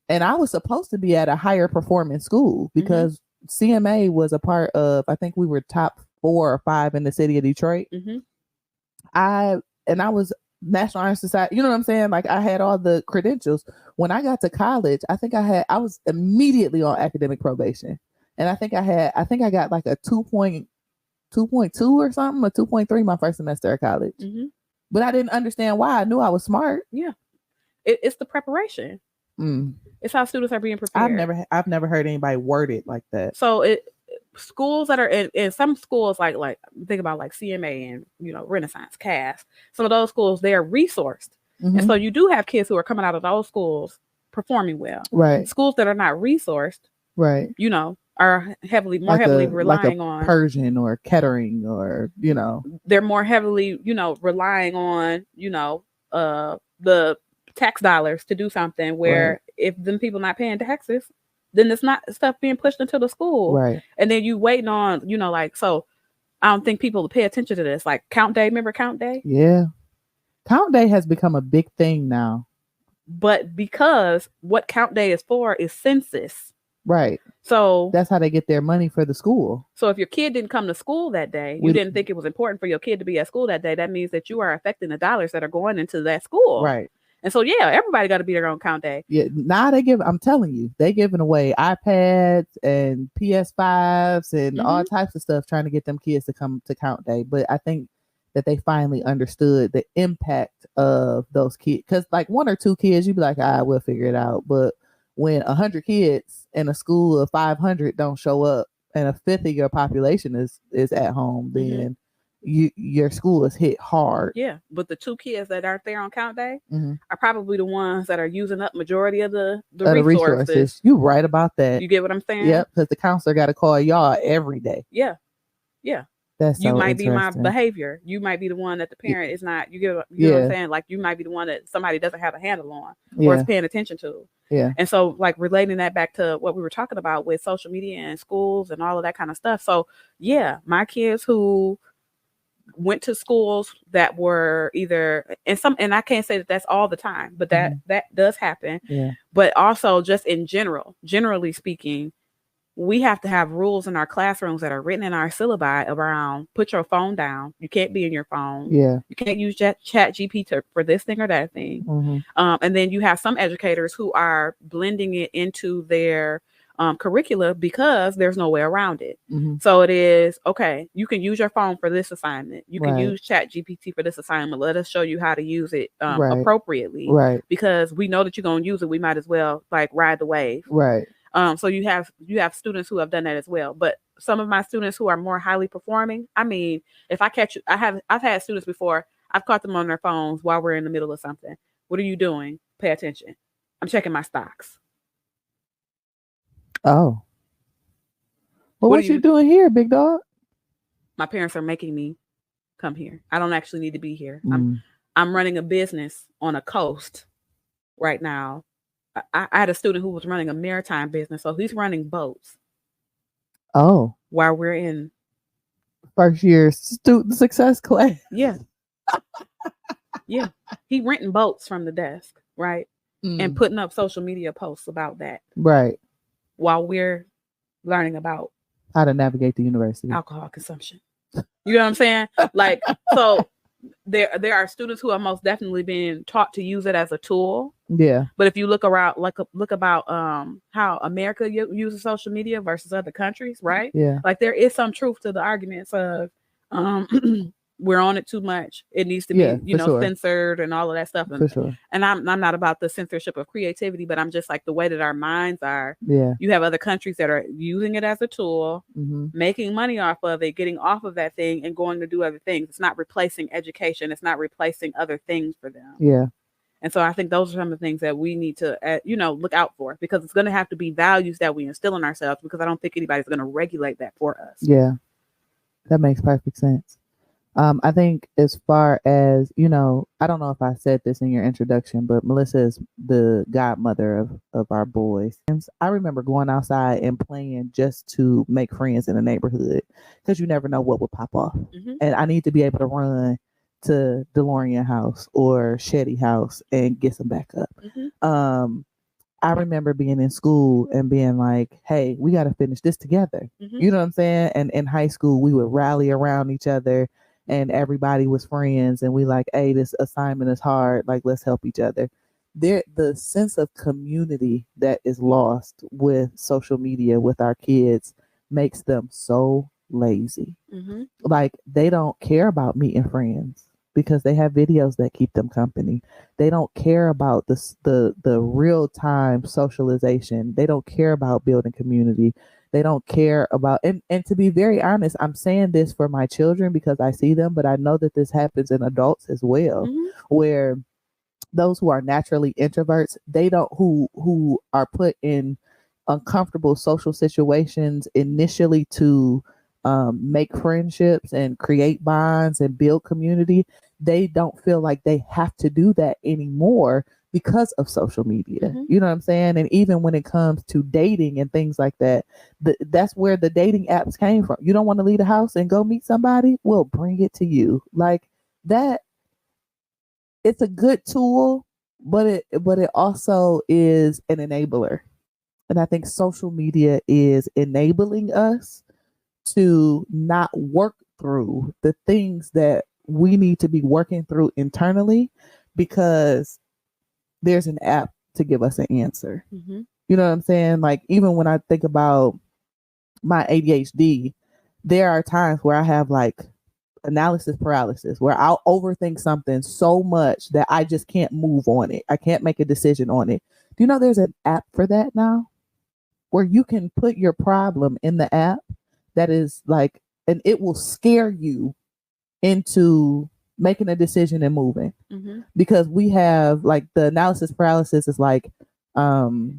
S1: and I was supposed to be at a higher performing school because CMA was a part of, I think we were top 4 or 5 in the city of Detroit. I was National Honor Society, you know what I'm saying? Like I had all the credentials. When I got to college, I was immediately on academic probation. And I think I got like a 2.2 or something, or 2.3 my first semester of college. But I didn't understand why. I knew I was smart.
S2: Yeah. It's the preparation. It's how students are being prepared.
S1: I've never heard anybody word it like that.
S2: So schools that are in some schools like think about like CMA and Renaissance, Cass, some of those schools, they are resourced. And so you do have kids who are coming out of those schools performing well.
S1: Right.
S2: Schools that are not resourced,
S1: right,
S2: are more heavily relying on
S1: Persian or Kettering, or
S2: they're more heavily relying on the tax dollars to do something where if them people not paying taxes, then it's not stuff being pushed into the school.
S1: Right.
S2: And then you waiting on, so I don't think people pay attention to this. Like Count Day, remember Count Day?
S1: Yeah. Count Day has become a big thing now.
S2: But because what Count Day is for is census.
S1: Right.
S2: So
S1: that's how they get their money for the school.
S2: So if your kid didn't come to school that day, you didn't think it was important for your kid to be at school that day, that means that you are affecting the dollars that are going into that school.
S1: Right.
S2: And so, yeah, everybody got to be their own Count Day.
S1: Yeah. Now I'm telling you, they giving away iPads and PS5s and all types of stuff, trying to get them kids to come to Count Day. But I think that they finally understood the impact of those kids. Because like 1 or 2 kids, you'd be like, we'll figure it out. But when 100 kids in a school of 500 don't show up and a fifth of your population is at home, then your school is hit hard.
S2: Yeah, but the 2 kids that aren't there on Count Day are probably the ones that are using up majority of the resources.
S1: You're right about that.
S2: You get what I'm saying?
S1: Yep, because the counselor got to call y'all every day.
S2: Yeah.
S1: That's
S2: you might be my behavior. You might be the one that the parent is not. You know what I'm saying? Like you might be the one that somebody doesn't have a handle on or is paying attention to.
S1: Yeah.
S2: And so like relating that back to what we were talking about with social media and schools and all of that kind of stuff. So yeah, my kids who went to schools that were either and I can't say that that's all the time, but that does happen.
S1: Yeah.
S2: But also just in generally speaking, we have to have rules in our classrooms that are written in our syllabi around put your phone down. You can't be in your phone.
S1: Yeah.
S2: You can't use chat GPT for this thing or that thing.
S1: Mm-hmm.
S2: And then you have some educators who are blending it into their curricula because there's no way around it.
S1: Mm-hmm.
S2: So it is, okay, you can use your phone for this assignment. You can
S1: Right.
S2: use chat GPT for this assignment. Let us show you how to use it
S1: Right.
S2: appropriately.
S1: Right.
S2: Because we know that you're going to use it. We might as well like ride the wave.
S1: Right.
S2: So you have students who have done that as well. But some of my students who are more highly performing, I mean, if I catch you, I've had students before, I've caught them on their phones while we're in the middle of something. What are you doing? Pay attention. I'm checking my stocks.
S1: Oh. Well, what you doing here, big dog?
S2: My parents are making me come here. I don't actually need to be here. I'm running a business on a coast right now. I had a student who was running a maritime business, so he's running boats.
S1: Oh.
S2: While we're in
S1: first year student success class.
S2: Yeah. Yeah. He renting boats from the desk, right? And putting up social media posts about that.
S1: Right.
S2: While we're learning about
S1: how to navigate the university.
S2: Alcohol consumption. You know what I'm saying? Like, so there are students who are most definitely being taught to use it as a tool.
S1: Yeah.
S2: But if you look around, look about how America uses social media versus other countries, right?
S1: Yeah.
S2: Like there is some truth to the arguments of we're on it too much. It needs to be, censored and all of that stuff.
S1: For sure.
S2: And I'm not about the censorship of creativity, but I'm just like the way that our minds are.
S1: Yeah.
S2: You have other countries that are using it as a tool, making money off of it, getting off of that thing and going to do other things. It's not replacing education. It's not replacing other things for them.
S1: Yeah.
S2: And so I think those are some of the things that we need to, look out for, because it's going to have to be values that we instill in ourselves, because I don't think anybody's going to regulate that for us.
S1: Yeah. That makes perfect sense. I think as far as, I don't know if I said this in your introduction, but Melissa is the godmother of our boys. And I remember going outside and playing just to make friends in the neighborhood, because you never know what would pop off. And I need to be able to run to DeLorean house or Shetty house and get some backup. I remember being in school and being like, hey, we got to finish this together. You know what I'm saying? And in high school, we would rally around each other and everybody was friends. And we like, hey, this assignment is hard. Like, let's help each other. The sense of community that is lost with social media with our kids makes them so lazy. Like, they don't care about meeting friends because they have videos that keep them company. They don't care about the real time socialization. They don't care about building community. They don't care about, and to be very honest, I'm saying this for my children because I see them, but I know that this happens in adults as well, where those who are naturally introverts, they don't, who are put in uncomfortable social situations initially to make friendships and create bonds and build community, they don't feel like they have to do that anymore because of social media. You know what I'm saying? And even when it comes to dating and things like that, that's where the dating apps came from. You don't want to leave the house and go meet somebody? We'll bring it to you. Like that, it's a good tool, but it also is an enabler. And I think social media is enabling us to not work through the things that we need to be working through internally, because there's an app to give us an answer. You know what I'm saying? Like, even when I think about my ADHD, there are times where I have like analysis paralysis, where I'll overthink something so much that I just can't move on it. I can't make a decision on it. Do you know there's an app for that now, where you can put your problem in the app that is like, and it will scare you into making a decision and moving. Because we have like the analysis paralysis is like let's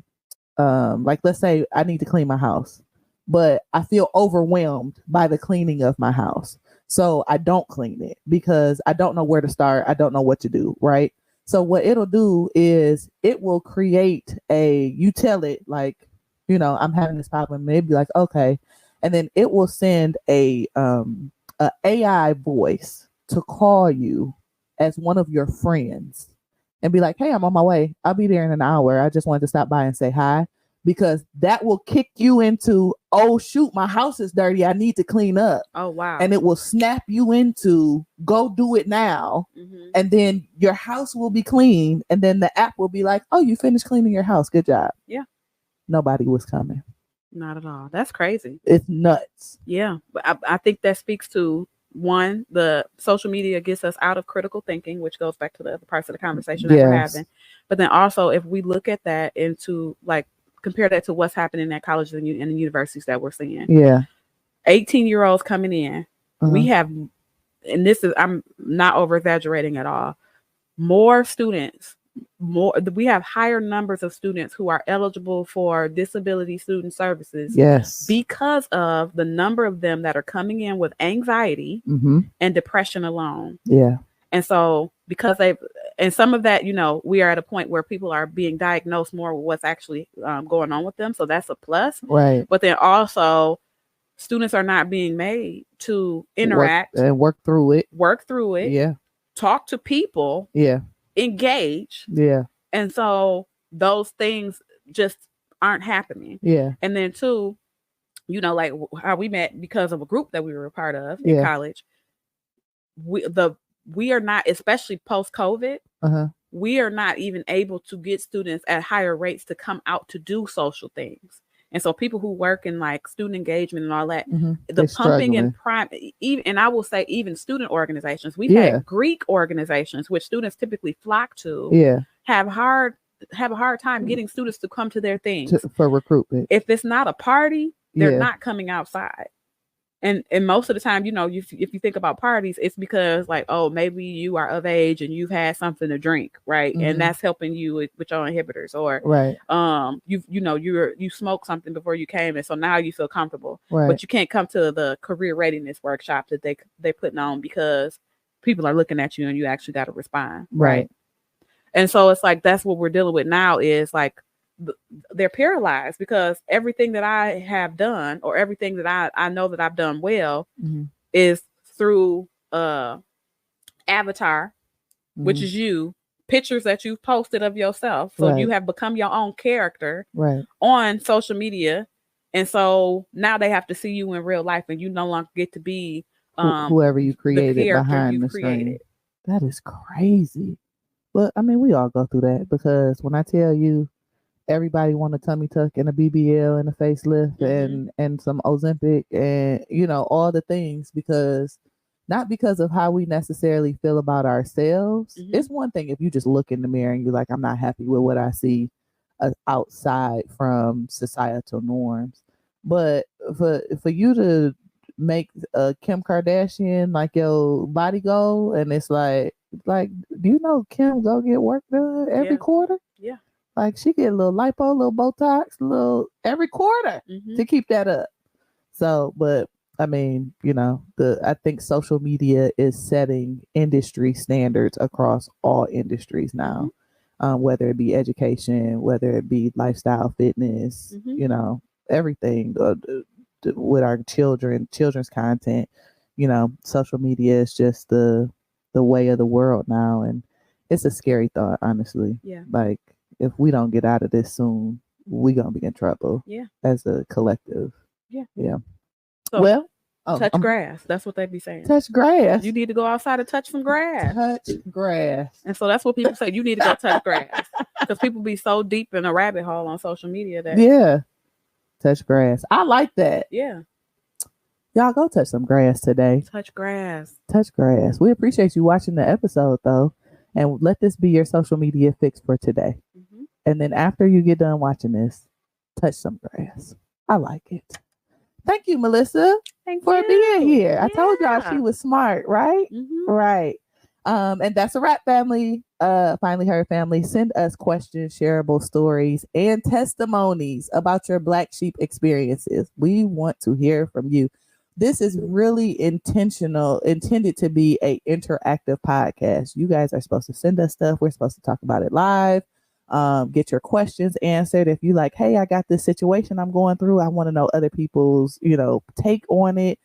S1: say I need to clean my house, but I feel overwhelmed by the cleaning of my house, so I don't clean it because I don't know where to start. I don't know what to do, right? So what it'll do is it will create you tell it like, I'm having this problem, maybe like, okay, and then it will send a AI voice to call you as one of your friends and be like, hey, I'm on my way. I'll be there in an hour. I just wanted to stop by and say hi. because that will kick you into, oh shoot, my house is dirty, I need to clean up.
S2: Oh wow.
S1: And it will snap you into, go do it now. And then your house will be clean, and then the app will be like, oh, you finished cleaning your house, good job.
S2: Yeah.
S1: Nobody was coming.
S2: Not at all. That's crazy.
S1: It's nuts.
S2: Yeah. But I think that speaks to, one, the social media gets us out of critical thinking, which goes back to the other parts of the conversation that we're having. But then also, if we look at that into, like, compare that to what's happening at colleges and the universities that we're seeing.
S1: Yeah.
S2: 18-year-olds coming in. We have, and this is, I'm not over exaggerating at all, more students. We have higher numbers of students who are eligible for disability student services.
S1: Yes.
S2: Because of the number of them that are coming in with anxiety and depression alone.
S1: Yeah.
S2: And so because and some of that, we are at a point where people are being diagnosed more with what's actually going on with them. So that's a plus.
S1: Right.
S2: But then also, students are not being made to interact
S1: and work through it.
S2: Yeah. Talk to people.
S1: Yeah.
S2: Engage.
S1: Yeah.
S2: And so those things just aren't happening.
S1: Yeah.
S2: And then two, like how we met because of a group that we were a part of in college. We are not, especially post-COVID, we are not even able to get students at higher rates to come out to do social things. And so people who work in like student engagement and all that, the pumping and prime, even, and I will say even student organizations, we've had Greek organizations, which students typically flock to, have a hard time getting students to come to their things
S1: for recruitment.
S2: If it's not a party, they're not coming outside. And most of the time, if you think about parties, it's because like, oh, maybe you are of age and you've had something to drink, right? And that's helping you with your inhibitors, or you smoked something before you came, and so now you feel comfortable. Right. But you can't come to the career readiness workshop that they're putting on because people are looking at you and you actually got to respond, right? And so it's like that's what we're dealing with now is like, they're paralyzed because everything that I have done or everything that I know that I've done well is through avatar, which is you, pictures that you've posted of yourself. So you have become your own character on social media. And so now they have to see you in real life and you no longer get to be
S1: whoever you created behind the screen. That is crazy. But I mean, we all go through that because when I tell you, everybody want a tummy tuck and a BBL and a facelift and some Ozempic and all the things, because not because of how we necessarily feel about ourselves. It's one thing if you just look in the mirror and you're like, I'm not happy with what I see outside from societal norms. But for you to make Kim Kardashian like your body goal, and it's like do you know Kim go get work done every quarter? Yeah. Like she get a little lipo, a little Botox, a little every quarter to keep that up. So, but I mean, I think social media is setting industry standards across all industries now, whether it be education, whether it be lifestyle, fitness, everything with our children's content. Social media is just the way of the world now, and it's a scary thought, honestly. Yeah, like. If we don't get out of this soon, we're going to be in trouble as a collective. Yeah. Yeah.
S2: So, touch grass. That's what they be saying.
S1: Touch grass.
S2: You need to go outside and touch some grass.
S1: Touch grass.
S2: And so that's what people say. You need to go touch grass. Because people be so deep in a rabbit hole on social media that.
S1: Yeah. Touch grass. I like that.
S2: Yeah.
S1: Y'all go touch some grass today.
S2: Touch grass.
S1: Touch grass. We appreciate you watching the episode, though. And let this be your social media fix for today. And then after you get done watching this, touch some grass. I like it. Thank you, Melissa, for being here. I told y'all she was smart, right? Right. And that's a wrap, family. Finally Heard family. Send us questions, shareable stories, and testimonies about your Black Sheep experiences. We want to hear from you. This is really intended to be a interactive podcast. You guys are supposed to send us stuff. We're supposed to talk about it live. Get your questions answered. If you like, hey, I got this situation I'm going through, I want to know other people's, take on it.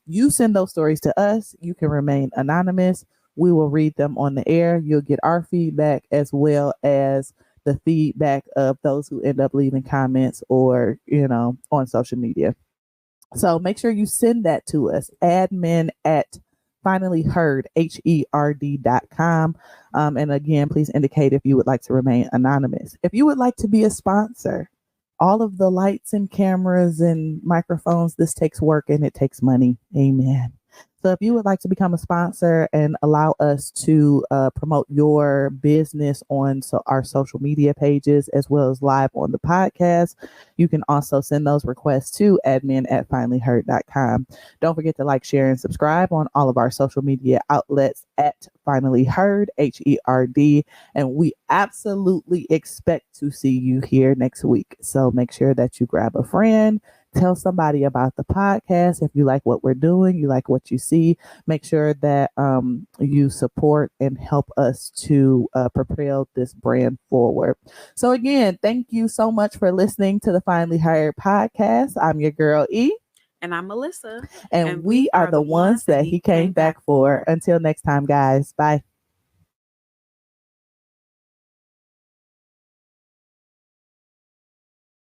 S1: You send those stories to us. You can remain anonymous. We will read them on the air. You'll get our feedback as well as the feedback of those who end up leaving comments or, on social media. So make sure you send that to us, admin at finallyherd.com. And again, please indicate if you would like to remain anonymous. If you would like to be a sponsor, all of the lights and cameras and microphones, this takes work and it takes money. Amen. So if you would like to become a sponsor and allow us to promote your business on our social media pages as well as live on the podcast, you can also send those requests to admin at finallyherd.com. Don't forget to like, share, and subscribe on all of our social media outlets at Finally Herd, HERD. And we absolutely expect to see you here next week. So make sure that you grab a friend. Tell somebody about the podcast. If you like what we're doing, you like what you see, make sure that you support and help us to propel this brand forward. So again, thank you so much for listening to the Finally Hired podcast. I'm your girl E.
S2: And I'm Melissa.
S1: And we are the ones that he came back for. Until next time, guys. Bye.